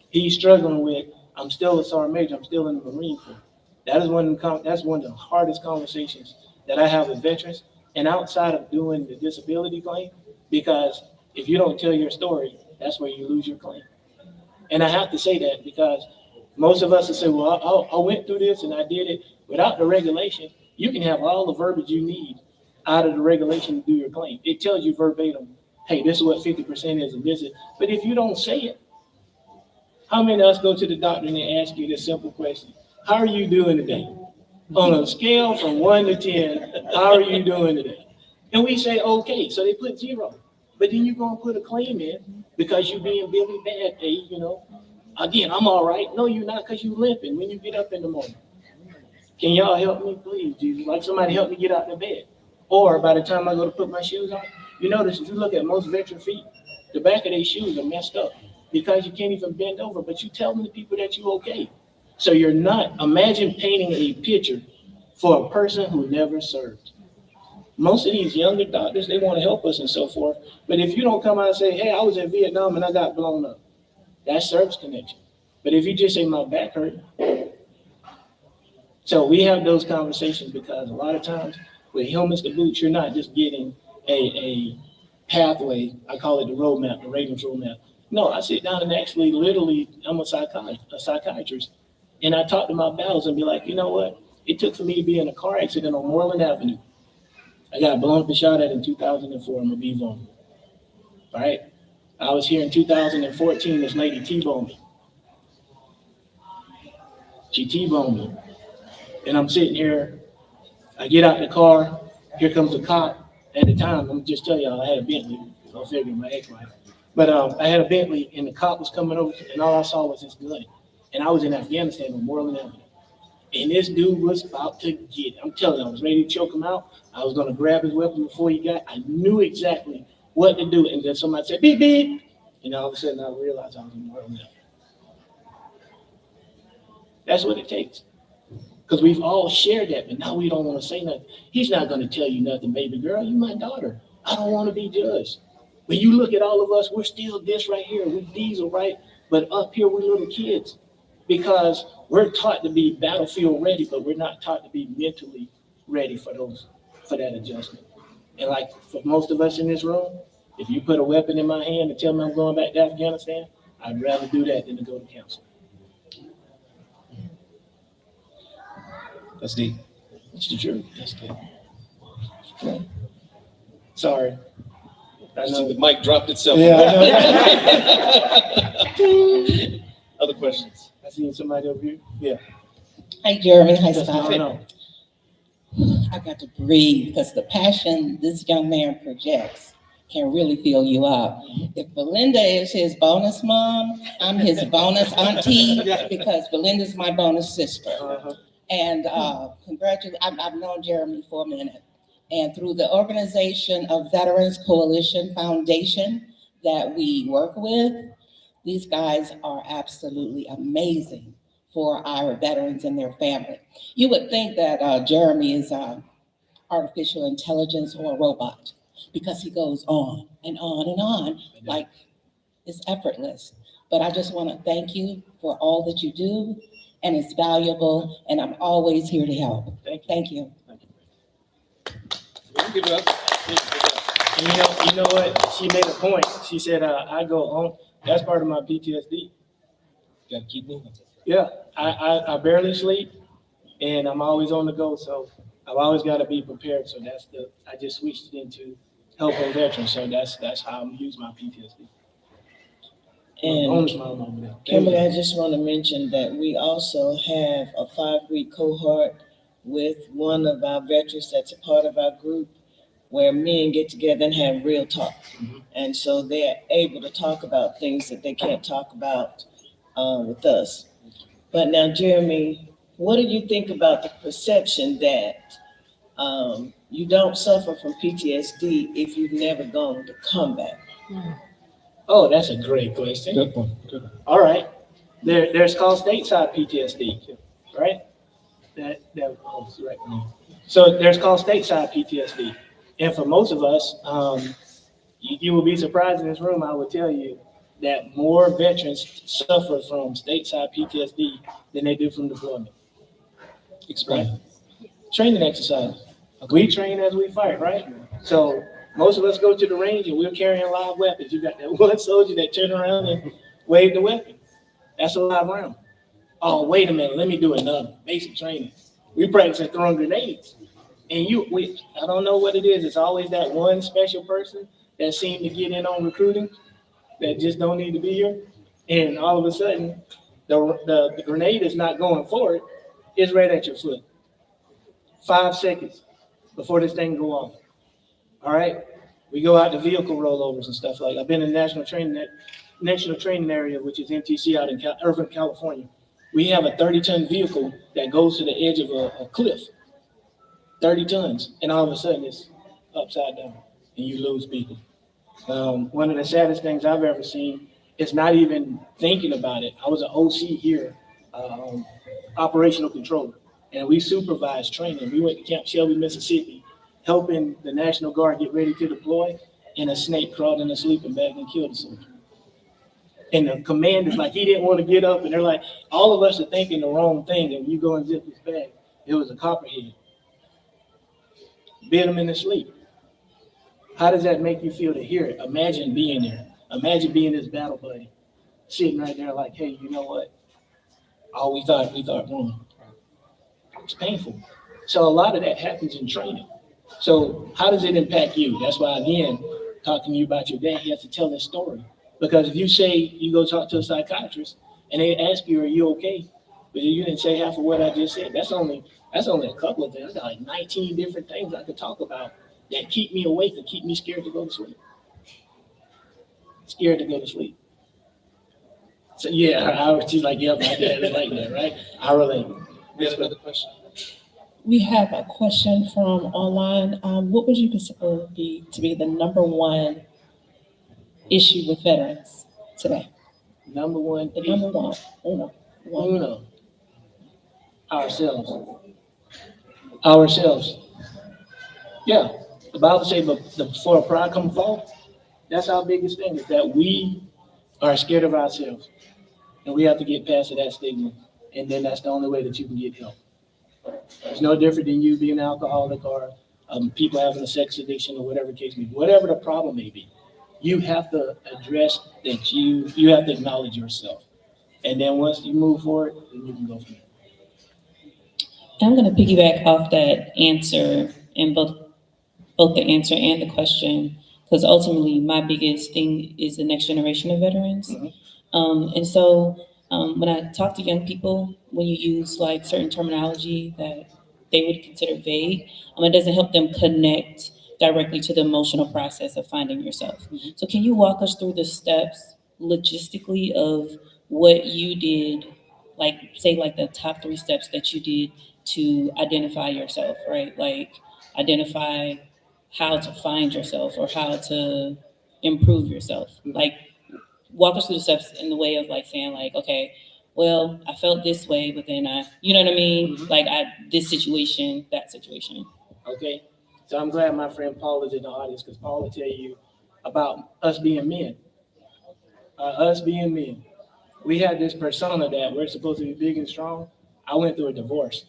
S3: He's struggling with, I'm still a Sergeant Major, I'm still in the Marine Corps. That's one of the hardest conversations that I have with veterans, and outside of doing the disability claim, because if you don't tell your story, that's where you lose your claim. And I have to say that because most of us will say, well, I went through this and I did it without the regulation. You can have all the verbiage you need out of the regulation to do your claim. It tells you verbatim, hey, this is what 50% is and this is. But if you don't say it, how many of us go to the doctor and they ask you this simple question? How are you doing today? On a scale from 1 to 10, how are you doing today? And we say, okay, so they put 0. But then you're going to put a claim in because you're being Billy Bad Day, Again, I'm all right. No, you're not, because you're limping when you get up in the morning. Can y'all help me, please, Jesus? Like somebody help me get out of bed. Or by the time I go to put my shoes on, you notice if you look at most veteran feet, the back of their shoes are messed up because you can't even bend over, but you telling the people that you're okay. So you're not, imagine painting a picture for a person who never served. Most of these younger doctors, they want to help us and so forth. But if you don't come out and say, hey, I was in Vietnam and I got blown up, that's service connection. But if you just say my back hurt. So we have those conversations because a lot of times with helmets to boots, you're not just getting a pathway. I call it the roadmap, the Ravens roadmap. No, I sit down and actually, literally, I'm a psychiatrist. And I talk to my battles and be like, you know what? It took for me to be in a car accident on Moreland Avenue. I got blown up and shot at in 2004. I'm going to be vulnerable. All right? I was here in 2014. This lady T-boned me. She T-boned me. And I'm sitting here. I get out the car. Here comes a cop. At the time, let me just tell y'all, I had a Bentley. I'll figure my ex-wife. But I had a Bentley, and the cop was coming over, and all I saw was his gun. And I was in Afghanistan on Moreland Avenue. And this dude was about to get, I'm telling you, I was ready to choke him out. I was going to grab his weapon before he got, I knew exactly what to do. And then somebody said, beep, beep. And all of a sudden I realized I was in Moreland Avenue. That's what it takes. Because we've all shared that, but now we don't want to say nothing. He's not going to tell you nothing, baby girl. You my daughter. I don't want to be judged. When you look at all of us, we're still this right here. We diesel, right? But up here, we're little kids. Because we're taught to be battlefield ready, but we're not taught to be mentally ready for that adjustment. And like for most of us in this room, if you put a weapon in my hand and tell me I'm going back to Afghanistan, I'd rather do that than to go to counsel.
S2: That's deep.
S3: It's the truth.
S2: That's deep.
S3: Sorry. I
S2: So
S3: know.
S2: the mic dropped itself.
S3: Yeah,
S2: Other questions?
S3: I seen somebody over here. Yeah.
S5: Hi, Jeremy. Hi,
S3: Just
S5: Scott.
S3: no.
S5: I got to breathe because the passion this young man projects can really fill you up. If Belinda is his bonus mom, I'm his bonus auntie because Belinda's my bonus sister.
S3: Uh-huh.
S5: And congratulations, I've known Jeremy for a minute. And through the organization of Veterans Coalition Foundation that we work with, these guys are absolutely amazing for our veterans and their family. You would think that Jeremy is artificial intelligence or a robot, because he goes on and on and on, like it's effortless. But I just want to thank you for all that you do, and it's valuable, and I'm always here to help.
S3: Thank you.
S5: Thank you.
S2: Give it up.
S3: And you know what? She made a point. She said, I go home. That's part of my PTSD.
S2: Gotta keep moving.
S3: Yeah, I barely sleep, and I'm always on the go. So I've always got to be prepared. So I just switched it into helping veterans. So that's how I'm using my PTSD.
S6: And
S3: Bonus mom over there.
S6: Kimberly, I just want to mention that we also have a 5-week cohort with one of our veterans that's a part of our group where men get together and have real talk.
S3: Mhm.
S6: And so they're able to talk about things that they can't talk about with us. But now, Jeremy, what do you think about the perception that you don't suffer from PTSD if you've never gone to combat?
S3: Oh, that's a great question.
S2: Good one. Good one.
S3: All right. There's called stateside PTSD, right? That's right. So there's called stateside PTSD. And for most of us, you will be surprised in this room, I would tell you that more veterans suffer from stateside PTSD than they do from deployment.
S2: Explain.
S3: Training exercise. We train as we fight, right? So most of us go to the range and we're carrying live weapons. You got that one soldier that turned around and waved the weapon. That's a live round. Oh, wait a minute, let me do another. Basic training. We practice at throwing grenades. And I don't know what it is. It's always that one special person that seemed to get in on recruiting that just don't need to be here. And all of a sudden, the grenade is not going forward. It's right at your foot. 5 seconds before this thing go off. All right? We go out to vehicle rollovers and stuff like that. I've been in national training area, which is NTC out in Irvine, California. We have a 30-ton vehicle that goes to the edge of a cliff. 30 tons, and all of a sudden it's upside down, and you lose people. One of the saddest things I've ever seen is not even thinking about it. I was an OC here, operational controller, and we supervised training. We went to Camp Shelby, Mississippi, helping the National Guard get ready to deploy, and a snake crawled in a sleeping bag and killed a soldier. And the commander's like, he didn't want to get up, and they're like, all of us are thinking the wrong thing, and you go and zip his bag. It was a copperhead. Bit him in his sleep. How does that make you feel to hear it? Imagine being there. Imagine being his battle buddy, sitting right there like, hey, you know what? Oh, we thought wrong. It's painful. So a lot of that happens in training. So how does it impact you? That's why, again, talking to you about your dad, you have to tell this story. Because if you say you go talk to a psychiatrist and they ask you, are you okay? But you didn't say half of what I just said. That's only a couple of things. I got like 19 different things I could talk about that keep me awake and keep me scared to go to sleep. Scared to go to sleep. So yeah, she's like, yep, my dad is like that, right? I relate.
S2: We have another question.
S1: We have a question from online. What would you consider to be the number one issue with veterans today?
S3: Number one,
S1: The number one.
S3: Uno. Ourselves. Yeah. The Bible says, but before a pride come fall, that's our biggest thing, is that we are scared of ourselves. And we have to get past that stigma. And then that's the only way that you can get help. It's no different than you being an alcoholic or people having a sex addiction or whatever the case may be. Whatever the problem may be, you have to address that you have to acknowledge yourself. And then once you move forward, then you can go from there.
S7: I'm going to piggyback off that answer in both the answer and the question, because ultimately my biggest thing is the next generation of veterans. And so when I talk to young people, when you use like certain terminology that they would consider vague, it doesn't help them connect directly to the emotional process of finding yourself. So can you walk us through the steps logistically of what you did, like say like the top 3 steps that you did to identify yourself, right? Like identify how to find yourself or how to improve yourself. Like walk us through the steps in the way of like saying like, okay, well, I felt this way, but then you know what I mean? Like this situation, that situation.
S3: Okay. So I'm glad my friend Paul is in the audience, because Paul will tell you about us being men. Us being men. We had this persona that we're supposed to be big and strong. I went through a divorce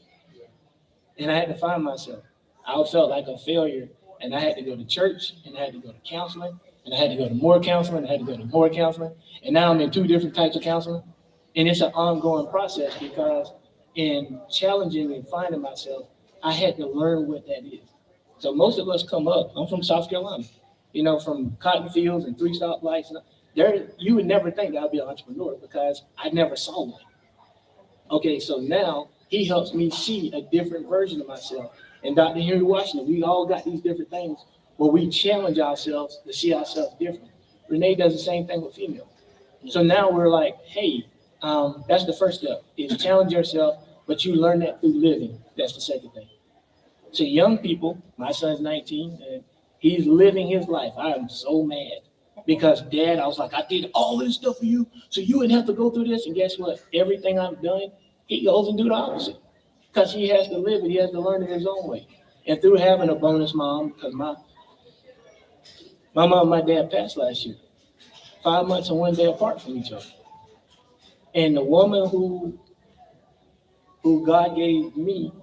S3: and I had to find myself. I felt like a failure, and I had to go to church, and I had to go to counseling, and I had to go to more counseling, and I had to go to more counseling. And now I'm in 2 different types of counseling. And it's an ongoing process, because in challenging and finding myself, I had to learn what that is. So most of us come up, I'm from South Carolina, from cotton fields and 3 stoplights. There, you would never think I'd be an entrepreneur, because I never saw one. Okay, so now he helps me see a different version of myself. And Dr. Henry Washington, we all got these different things where we challenge ourselves to see ourselves different. Renee does the same thing with female. So now we're like, hey, that's the first step, is challenge yourself, but you learn that through living. That's the second thing. So young people, my son's 19, and he's living his life. I am so mad, because Dad, I was like, I did all this stuff for you, so you wouldn't have to go through this. And guess what? Everything I've done, he goes and do the opposite, because he has to live it. He has to learn it his own way. And through having a bonus mom, because my mom and my dad passed last year, 5 months and 1 day apart from each other. And the woman who God gave me,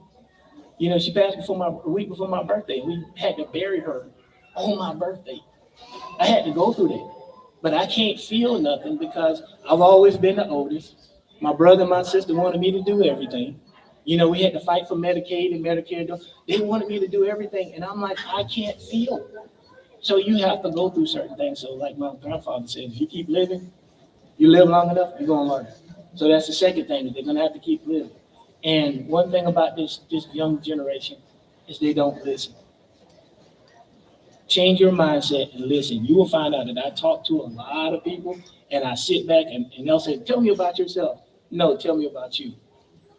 S3: she passed a week before my birthday. We had to bury her on my birthday. I had to go through that. But I can't feel nothing, because I've always been the oldest. My brother and my sister wanted me to do everything. We had to fight for Medicaid and Medicare. They wanted me to do everything. And I'm like, I can't feel. So you have to go through certain things. So like my grandfather said, if you keep living, you live long enough, you're going to learn. So that's the second thing, that they're going to have to keep living. And one thing about this young generation is they don't listen. Change your mindset and listen. You will find out that I talk to a lot of people, and I sit back and they'll say, tell me about yourself. No, tell me about you.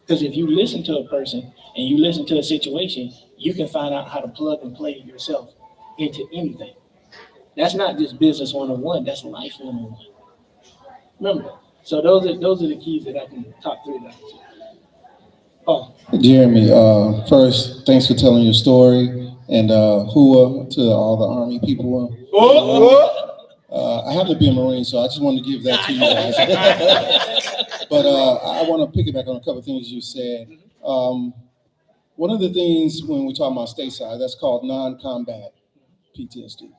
S3: Because if you listen to a person and you listen to a situation, you can find out how to plug and play yourself into anything. That's not just business 101, that's life 101. Remember, so those are the keys that I can talk through. Oh,
S2: Jeremy, first, thanks for telling your story, and hua to all the Army people. I happen to be a Marine, so I just wanted to give that to you guys. But I want to piggyback on a couple of things you said. One of the things when we talk about stateside, that's called non-combat PTSD.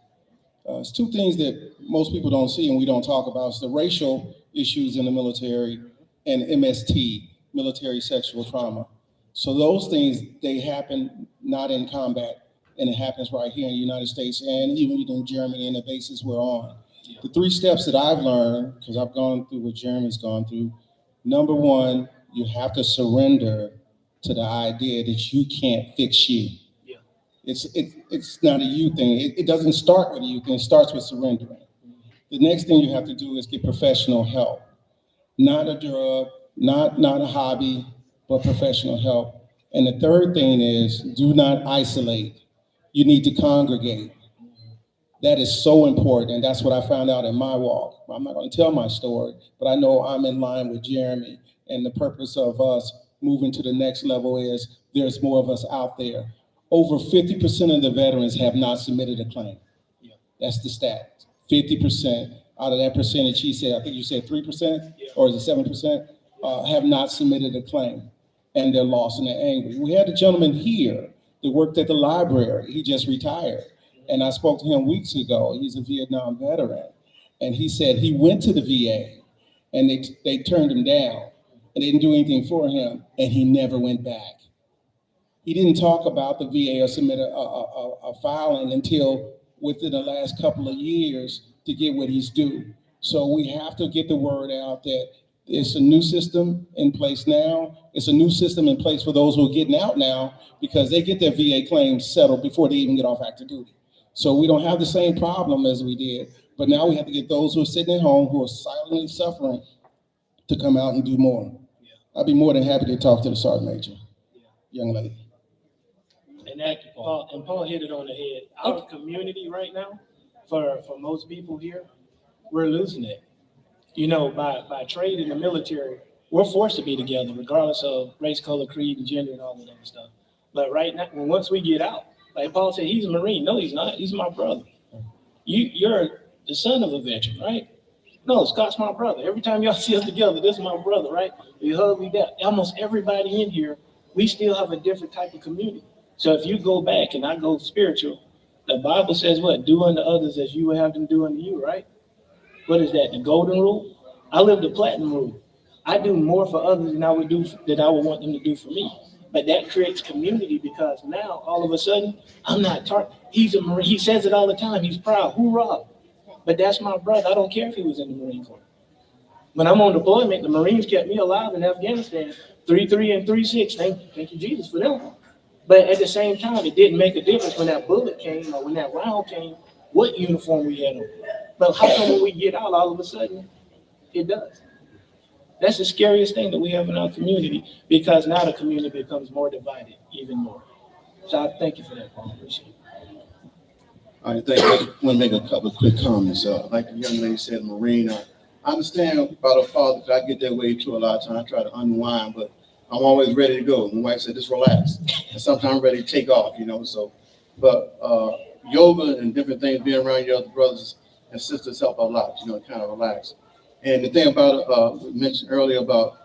S2: It's 2 things that most people don't see and we don't talk about. It's the racial issues in the military and MST, military sexual trauma. So those things, they happen not in combat, and it happens right here in the United States and even in Germany and the bases we're on. The 3 steps that I've learned, because I've gone through what Jeremy's gone through. Number 1, you have to surrender to the idea that you can't fix you. It's not a you thing. It doesn't start with a you thing. It starts with surrendering. The next thing you have to do is get professional help. Not a drug, not a hobby, but professional help. And the third thing is, do not isolate. You need to congregate. That is so important, and that's what I found out in my walk. I'm not going to tell my story, but I know I'm in line with Jeremy, and the purpose of us moving to the next level is there's more of us out there. Over 50% of the veterans have not submitted a claim. That's the stat. 50% out of that percentage, he said, I think you said 3%, or is it 7%, have not submitted a claim, and they're lost and they're angry. We had a gentleman here that worked at the library. He just retired. And I spoke to him weeks ago. He's a Vietnam veteran. And he said he went to the VA and they turned him down and they didn't do anything for him, and he never went back. He didn't talk about the VA or submit a filing until within the last couple of years to get what he's due. So we have to get the word out that it's a new system in place now. It's a new system in place for those who are getting out now, because they get their VA claims settled before they even get off active duty. So we don't have the same problem as we did, but now we have to get those who are sitting at home, who are silently suffering, to come out and do more. I'd be more than happy to talk to the sergeant major, young lady.
S3: And Paul hit it on the head. Our community right now, for most people here, we're losing it. By trade in the military, we're forced to be together, regardless of race, color, creed, and gender, and all of that stuff. But right now, once we get out, Like Paul said, he's a Marine. No, he's not. He's my brother. You're the son of a veteran, right? No, Scott's my brother. Every time y'all see us together, this is my brother, right? We hug, we that. Almost everybody in here, we still have a different type of community. So if you go back and I go spiritual, the Bible says what? Do unto others as you would have them do unto you, right? What is that? The golden rule? I live the platinum rule. I do more for others than I would want them to do for me. But that creates community because now all of a sudden I'm not he's a Marine. He says it all the time. He's proud. Hoorah. But that's my brother. I don't care if he was in the Marine Corps. When I'm on deployment, the Marines kept me alive in Afghanistan. 3-3 and 3-6. Thank you, Jesus, for them. But at the same time, it didn't make a difference when that bullet came or when that round came, what uniform we had on. But how come when we get out, all of a sudden, it does? That's the scariest thing that we have in our community because now the community becomes more divided, even more. So I thank you for that, Paul. Appreciate it.
S8: All right, thank you. I want to make a couple of quick comments. Like the young lady said, Marine, I understand about a father, because I get that way too a lot of times. I try to unwind, but I'm always ready to go. My wife said, just relax. And sometimes I'm ready to take off, so. But yoga and different things, being around your other brothers and sisters help a lot, kind of relax. And the thing about, we mentioned earlier about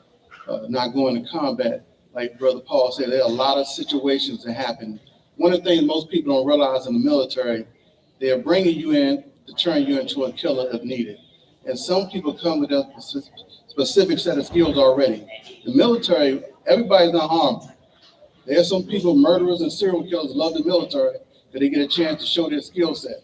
S8: not going to combat, like Brother Paul said, there are a lot of situations that happen. One of the things most people don't realize in the military, they're bringing you in to turn you into a killer if needed. And some people come with a specific set of skills already. The military, everybody's not armed. There's some people, murderers and serial killers, love the military because they get a chance to show their skill set.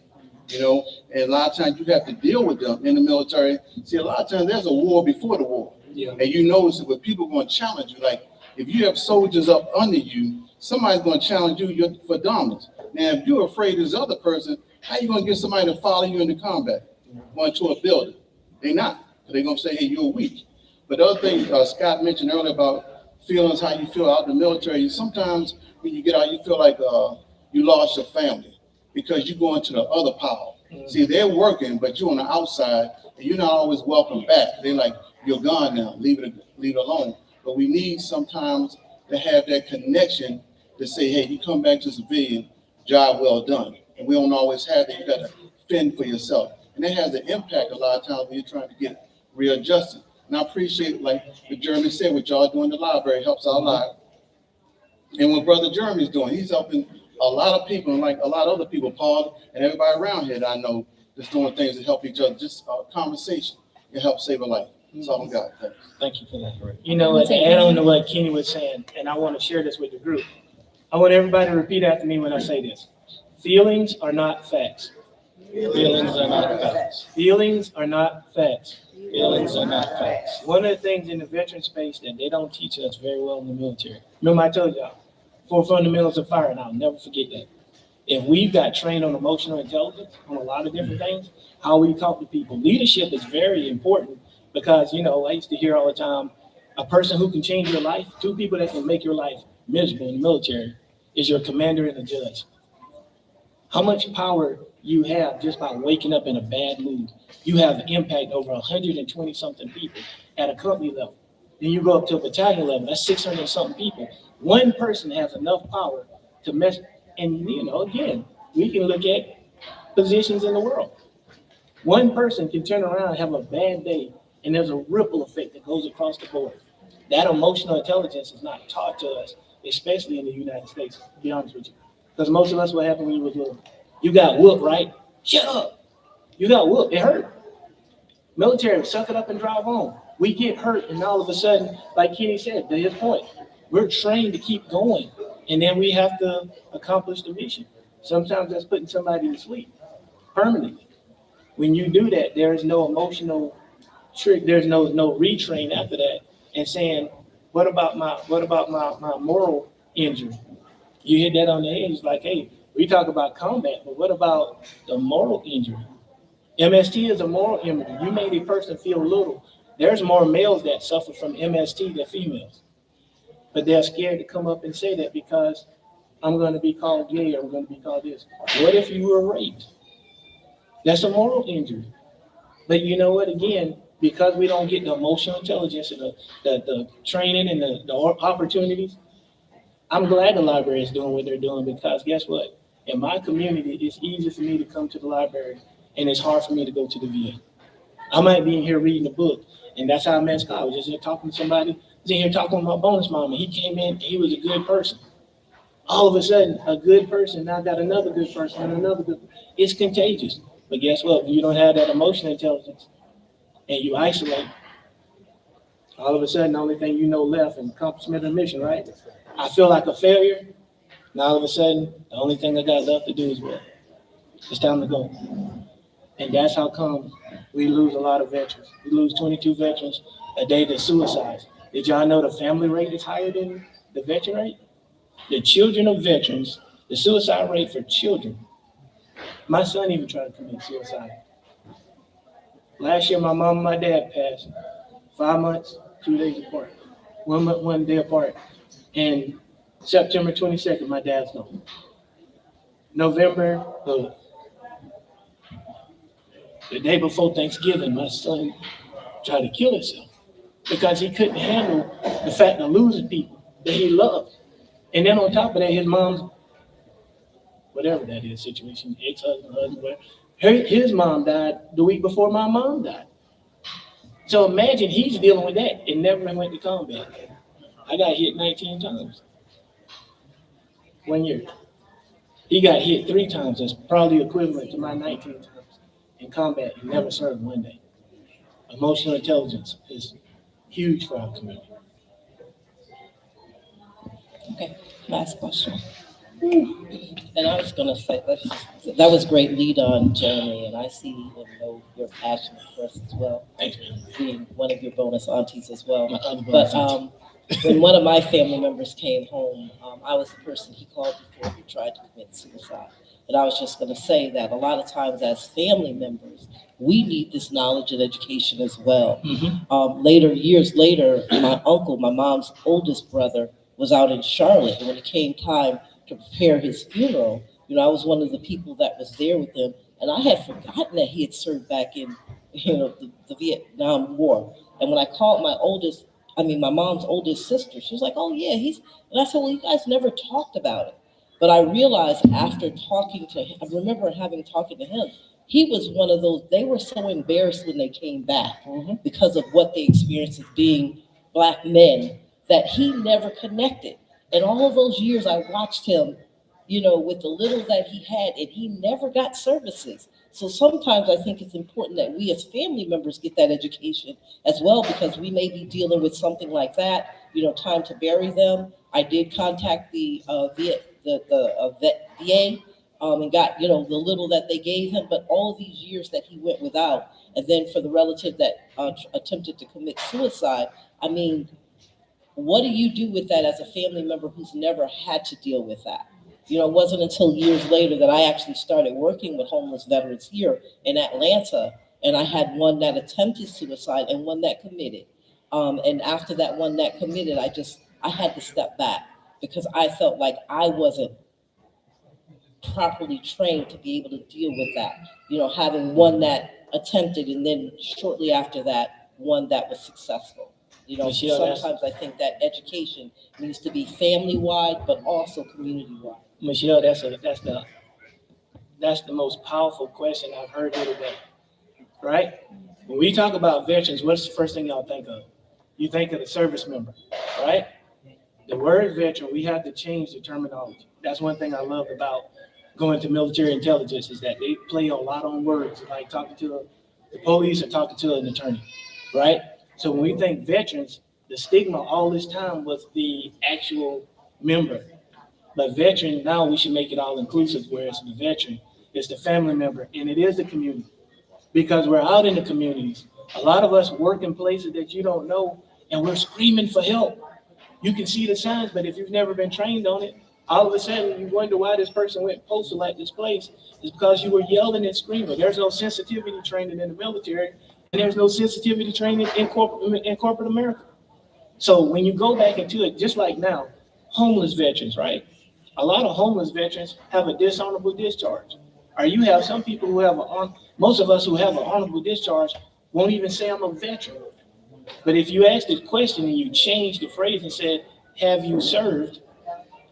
S8: And a lot of times you have to deal with them in the military. See, a lot of times there's a war before the war. Yeah. And you notice that when people are going to challenge you, like if you have soldiers up under you, somebody's going to challenge you for dominance. Now, if you're afraid of this other person, how are you going to get somebody to follow you into combat, going to a building? They're not, because they're going to say, hey, you're weak. But the other thing Scott mentioned earlier about feelings, how you feel out in the military, sometimes when you get out, you feel like you lost your family because you go into the other power. Mm-hmm. See, they're working, but you're on the outside, and you're not always welcome back. They're like, you're gone now, leave it alone. But we need sometimes to have that connection to say, hey, you come back to civilian, job well done. And we don't always have that. You got to fend for yourself. And that has an impact a lot of times when you're trying to get readjusted. And I appreciate, like the Jeremy said, what y'all doing in the library helps out a lot. And what Brother Jeremy's doing, he's helping a lot of people, and like a lot of other people, Paul and everybody around here that I know that's doing things to help each other. Just conversation can help save a life. That's all I got. Thanks.
S3: Thank you for that. To add on to what Kenny was saying, and I want to share this with the group. I want everybody to repeat after me when I say this. Feelings are not facts.
S2: Feelings are not facts.
S3: Feelings are not facts.
S2: Feelings are not facts.
S3: One of the things in the veteran space that they don't teach us very well in the military. Remember I told y'all, 4 fundamentals of fire, and I'll never forget that. If we've got trained on emotional intelligence, on a lot of different things, how we talk to people. Leadership is very important because, I used to hear all the time, a person who can change your life, 2 people that can make your life miserable in the military is your commander and the judge. How much power you have just by waking up in a bad mood. You have an impact over 120 something people at a company level. Then you go up to a battalion level, that's 600 something people. One person has enough power to mess, and again, we can look at positions in the world. One person can turn around and have a bad day, and there's a ripple effect that goes across the board. That emotional intelligence is not taught to us, especially in the United States, to be honest with you. Because most of us, what happened when you was little? You got whooped, right? Shut up. You got whooped. It hurt. Military, suck it up and drive on. We get hurt, and all of a sudden, like Kenny said, to his point, we're trained to keep going, and then we have to accomplish the mission. Sometimes that's putting somebody to sleep permanently. When you do that, there is no emotional trick. There's no retrain after that, and saying, what about my moral injury? You hit that on the head. It's like, hey, we talk about combat, but what about the moral injury? MST is a moral injury. You made a person feel little. There's more males that suffer from MST than females. But they're scared to come up and say that because I'm going to be called gay or I'm going to be called this. What if you were raped? That's a moral injury. But you know what? Again, because we don't get the emotional intelligence and the training and the opportunities, I'm glad the library is doing what they're doing because guess what? In my community, it's easy for me to come to the library, and it's hard for me to go to the VA. I might be in here reading a book, and that's how I met Scott. I was just here talking to somebody. I was in here talking with my bonus mom, and he came in, he was a good person. All of a sudden, a good person now got another good person and another good. It's contagious. But guess what? When you don't have that emotional intelligence and you isolate, all of a sudden, the only thing you know left is accomplishment of mission, right? I feel like a failure. Now, all of a sudden, the only thing I got left to do is what? It's time to go. And that's how come we lose a lot of veterans. We lose 22 veterans a day to suicides. Did y'all know the family rate is higher than the veteran rate? The children of veterans, the suicide rate for children. My son even tried to commit suicide. Last year, my mom and my dad passed 5 months, 2 days apart, 1 month, 1 day apart. And September 22nd, my dad's gone. November, the day before Thanksgiving, my son tried to kill himself because he couldn't handle the fact of losing people that he loved. And then on top of that, his mom's, whatever that is, situation, ex-husband, husband, whatever, his mom died the week before my mom died. So imagine he's dealing with that and never went to combat. I got hit 19 times 1 year. He got hit 3 times. That's probably equivalent to my 19 times in combat. He never served 1 day. Emotional intelligence is huge for our community.
S5: Okay, last question.
S9: And I was gonna say, that was great lead on, Jeremy, and I see and know your passion for us as well,
S3: Thanks, man.
S9: being one of your bonus aunties as well.
S3: My other
S9: But
S3: bonus
S9: when one of my family members came home, I was the person he called before he tried to commit suicide. And I was just gonna say that a lot of times as family members, we need this knowledge and education as well. Years later, my uncle, my mom's oldest brother, was out in Charlotte, and when it came time to prepare his funeral, I was one of the people that was there with him, and I had forgotten that he had served back in, the Vietnam War. And when I called my mom's oldest sister, she was like, "Oh yeah, and I said, "Well, you guys never talked about it." But I realized after talking to him, I remember talking to him, he was one of those, they were so embarrassed when they came back because of what they experienced as being Black men that he never connected. And all of those years I watched him, with the little that he had, and he never got services. So sometimes I think it's important that we as family members get that education as well, because we may be dealing with something like that, time to bury them. I did contact the VA and got, the little that they gave him, but all these years that he went without. And then for the relative that attempted to commit suicide, what do you do with that as a family member who's never had to deal with that? It wasn't until years later that I actually started working with homeless veterans here in Atlanta, and I had one that attempted suicide and one that committed. And after that one that committed, I had to step back because I felt like I wasn't properly trained to be able to deal with that. Having one that attempted and then shortly after that, one that was successful.
S3: Michelle,
S9: Sometimes I think that education needs to be family-wide, but also community-wide.
S3: Michelle, that's the most powerful question I've heard here today, right? When we talk about veterans, what's the first thing y'all think of? You think of the service member, right? The word veteran, we have to change the terminology. That's one thing I love about going to military intelligence is that they play a lot on words, like talking to the police or talking to an attorney, right? So when we think veterans, the stigma all this time was the actual member. But veteran, now we should make it all inclusive, whereas the veteran is the family member and it is the community. Because we're out in the communities. A lot of us work in places that you don't know and we're screaming for help. You can see the signs, but if you've never been trained on it, all of a sudden you wonder why this person went postal at this place. It's because you were yelling and screaming. There's no sensitivity training in the military, and there's no sensitivity training in corporate America. So when you go back into it, just like now, homeless veterans, right? A lot of homeless veterans have a dishonorable discharge. Or you have some people who have most of us who have an honorable discharge won't even say I'm a veteran. But if you ask this question and you change the phrase and said, have you served?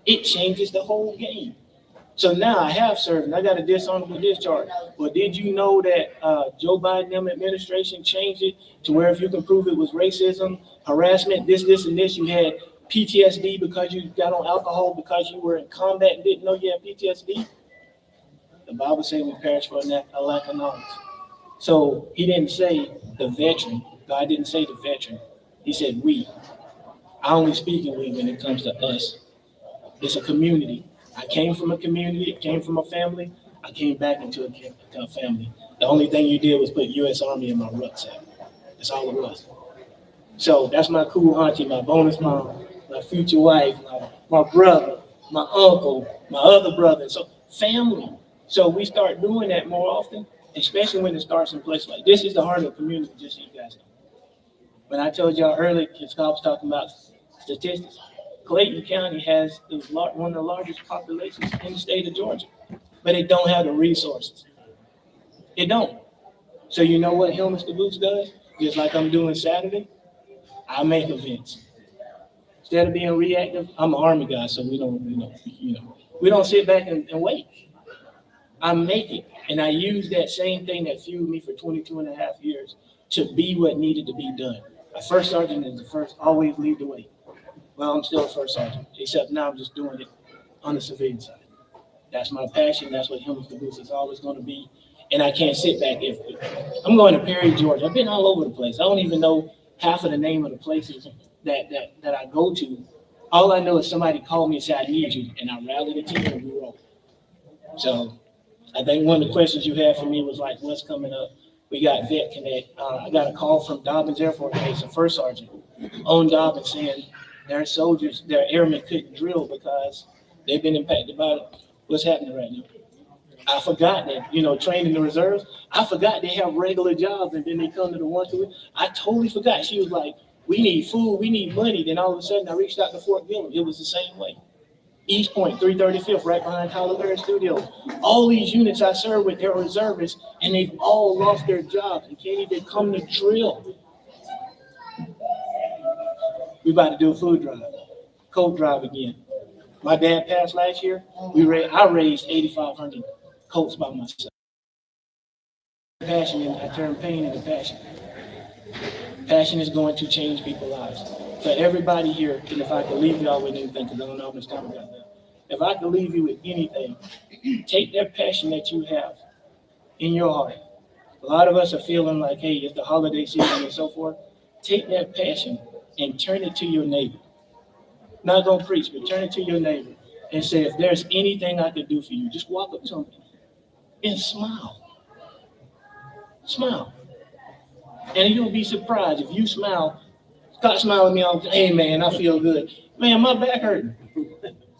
S3: It changes the whole game. So now I have served and I got a dishonorable discharge. But did you know that Joe Biden administration changed it to where if you can prove it was racism, harassment, this, and this, you had PTSD because you got on alcohol because you were in combat and didn't know you had PTSD? The Bible says we perish for a lack of knowledge. So he didn't say the veteran. God didn't say the veteran. He said we. I only speak in we when it comes to us. It's a community. I came from a community. I came from a family. I came back into a family. The only thing you did was put U.S. Army in my rucksack. That's all it was. So that's my cool auntie, my bonus mom, my future wife, my brother, my uncle, my other brother. So family. So we start doing that more often, especially when it starts in places like this. Is the heart of the community, just so you guys know. When I told y'all earlier, Scott was talking about statistics. Clayton County has one of the largest populations in the state of Georgia, but it don't have the resources. It don't. So you know what Helmets to Boots does? Just like I'm doing Saturday, I make events. Instead of being reactive, I'm an Army guy, so we don't sit back and wait. I make it, and I use that same thing that fueled me for 22 and a half years to be what needed to be done. A first sergeant is the first, always lead the way. Well, I'm still a first sergeant, except now I'm just doing it on the civilian side. That's my passion. That's what Helmets to Boots is always going to be. And I can't sit back. I'm going to Perry, Georgia. I've been all over the place. I don't even know half of the name of the places that I go to. All I know is somebody called me and said, I need you. And I rallied the team and we roll. So I think one of the questions you had for me was like, what's coming up? We got Vet Connect. I got a call from Dobbins Air Force Base, a first sergeant on Dobbins, saying their soldiers, their airmen couldn't drill because they've been impacted by what's happening right now. I forgot that, training the reserves, I forgot they have regular jobs and then they come to the one to it. I totally forgot. She was like, we need food, we need money. Then all of a sudden I reached out to Fort Gillum. It was the same way. East Point, 335th, right behind Colorado Studio. All these units I serve with, they're reservists, and they've all lost their jobs and can't even come to drill. We about to do a food drive, coat drive again. My dad passed last year. I raised 8,500 coats by myself. Passion, and I turned pain into passion. Passion is going to change people's lives. For everybody here, and if I could leave y'all with anything, because I don't know how much time I got left. If I could leave you with anything, take that passion that you have in your heart. A lot of us are feeling like, hey, it's the holiday season and so forth. Take that passion and turn it to your neighbor. Not gonna preach, but turn it to your neighbor and say, if there's anything I could do for you, just walk up to him and smile. Smile. And you'll be surprised if you smile. Scott smile at me all the time. Hey man, I feel good. Man, my back hurting.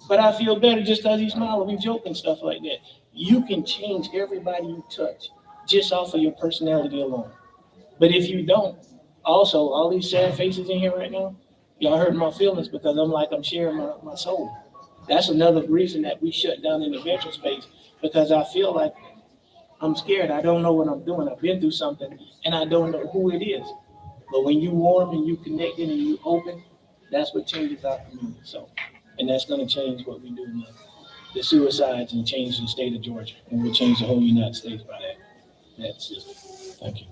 S3: But I feel better just because he smiled. We joke and stuff like that. You can change everybody you touch just off of your personality alone. But if you don't, also, all these sad faces in here right now, y'all hurt my feelings because I'm sharing my soul. That's another reason that we shut down in the veteran space, because I feel like I'm scared. I don't know what I'm doing. I've been through something and I don't know who it is. But when you warm and you connected and you open, that's what changes our community. So, and that's going to change what we do in the suicides and change the state of Georgia. And we'll change the whole United States by that. That's it.
S2: Thank you.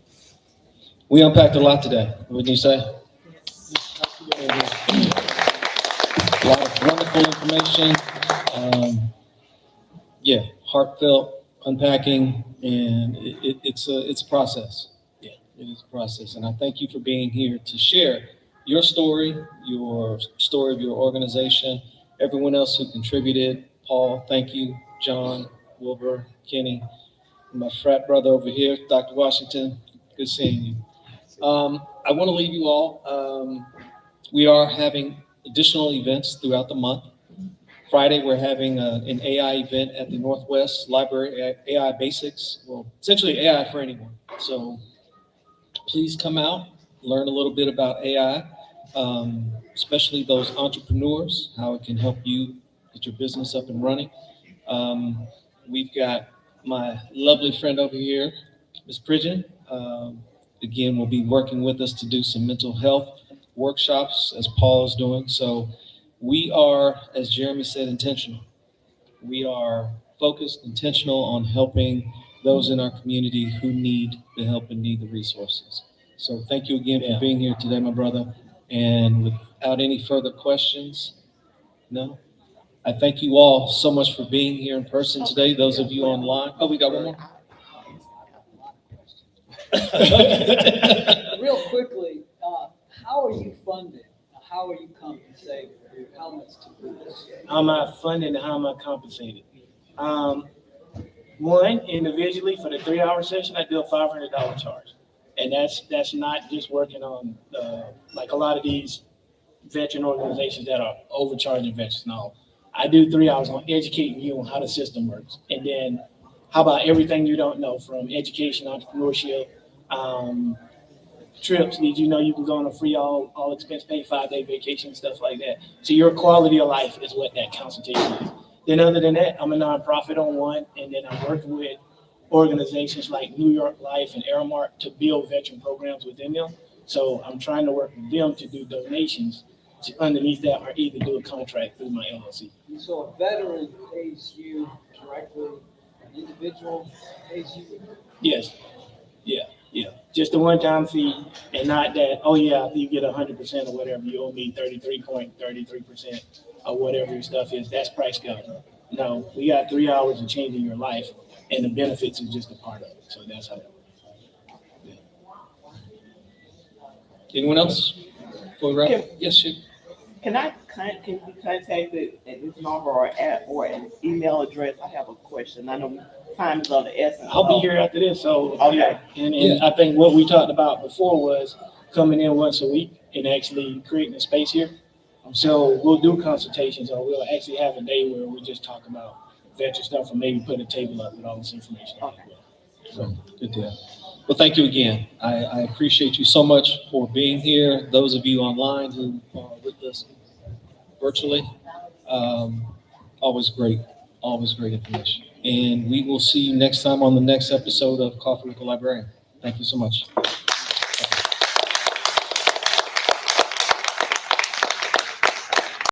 S2: We unpacked a lot today. Wouldn't you say? A lot of wonderful information. Heartfelt unpacking, and it's a process. Yeah, it is a process. And I thank you for being here to share your story of your organization, everyone else who contributed. Paul, thank you. John, Wilbur, Kenny, my frat brother over here, Dr. Washington, good seeing you. I want to leave you all. We are having additional events throughout the month. Friday, we're having an AI event at the Northwest Library, AI Basics, well, essentially AI for anyone. So please come out, learn a little bit about AI, especially those entrepreneurs, how it can help you get your business up and running. We've got my lovely friend over here, Ms. Pridgeon. Again, will be working with us to do some mental health workshops as Paul is doing. So we are, as Jeremy said, intentional. We are focused, intentional on helping those in our community who need the help and need the resources. So thank you again for being here today, my brother. And without any further questions, no? I thank you all so much for being here in person today. Those of you online. Oh, we got one more.
S10: Real quickly, how are you funded? How are you compensated? How much to do this?
S3: How am I funded and how am I compensated? One, individually for the 3 hour session, I do a $500 charge. And that's not just working on like a lot of these veteran organizations that are overcharging veterans. No, I do 3 hours on educating you on how the system works. And then how about everything you don't know, from education, entrepreneurship, trips? Did you know you can go on a free all expense paid 5-day vacation, stuff like that? So your quality of life is what that consultation is. Then other than that, I'm a nonprofit on one, and then I'm working with organizations like New York Life and Aramark to build veteran programs within them. So I'm trying to work with them to do donations to underneath that, or either do a contract through my LLC.
S10: So a veteran pays you directly, an individual pays you?
S3: Yes, yeah. Just a one-time fee, and not that, oh yeah, you get 100% or whatever, you owe me 33.33% or whatever your stuff is, that's price gouging. No, we got 3 hours of changing your life, and the benefits is just a part of it. So that's how that works.
S2: Anyone else? Before we wrap up? Yes, Chief.
S11: Can you contact it at this number or an email address? I have a question. I know time is of the essence.
S3: I'll be here after this, so.
S11: Okay.
S3: And I think what we talked about before was coming in once a week and actually creating a space here. So we'll do consultations, or we'll actually have a day where we just talk about veteran stuff, and maybe put a table up with all this information.
S11: Okay.
S2: So, good deal. Well, thank you again. I appreciate you so much for being here. Those of you online who are with us virtually, always great information. And we will see you next time on the next episode of Coffee with the Librarian. Thank you so much.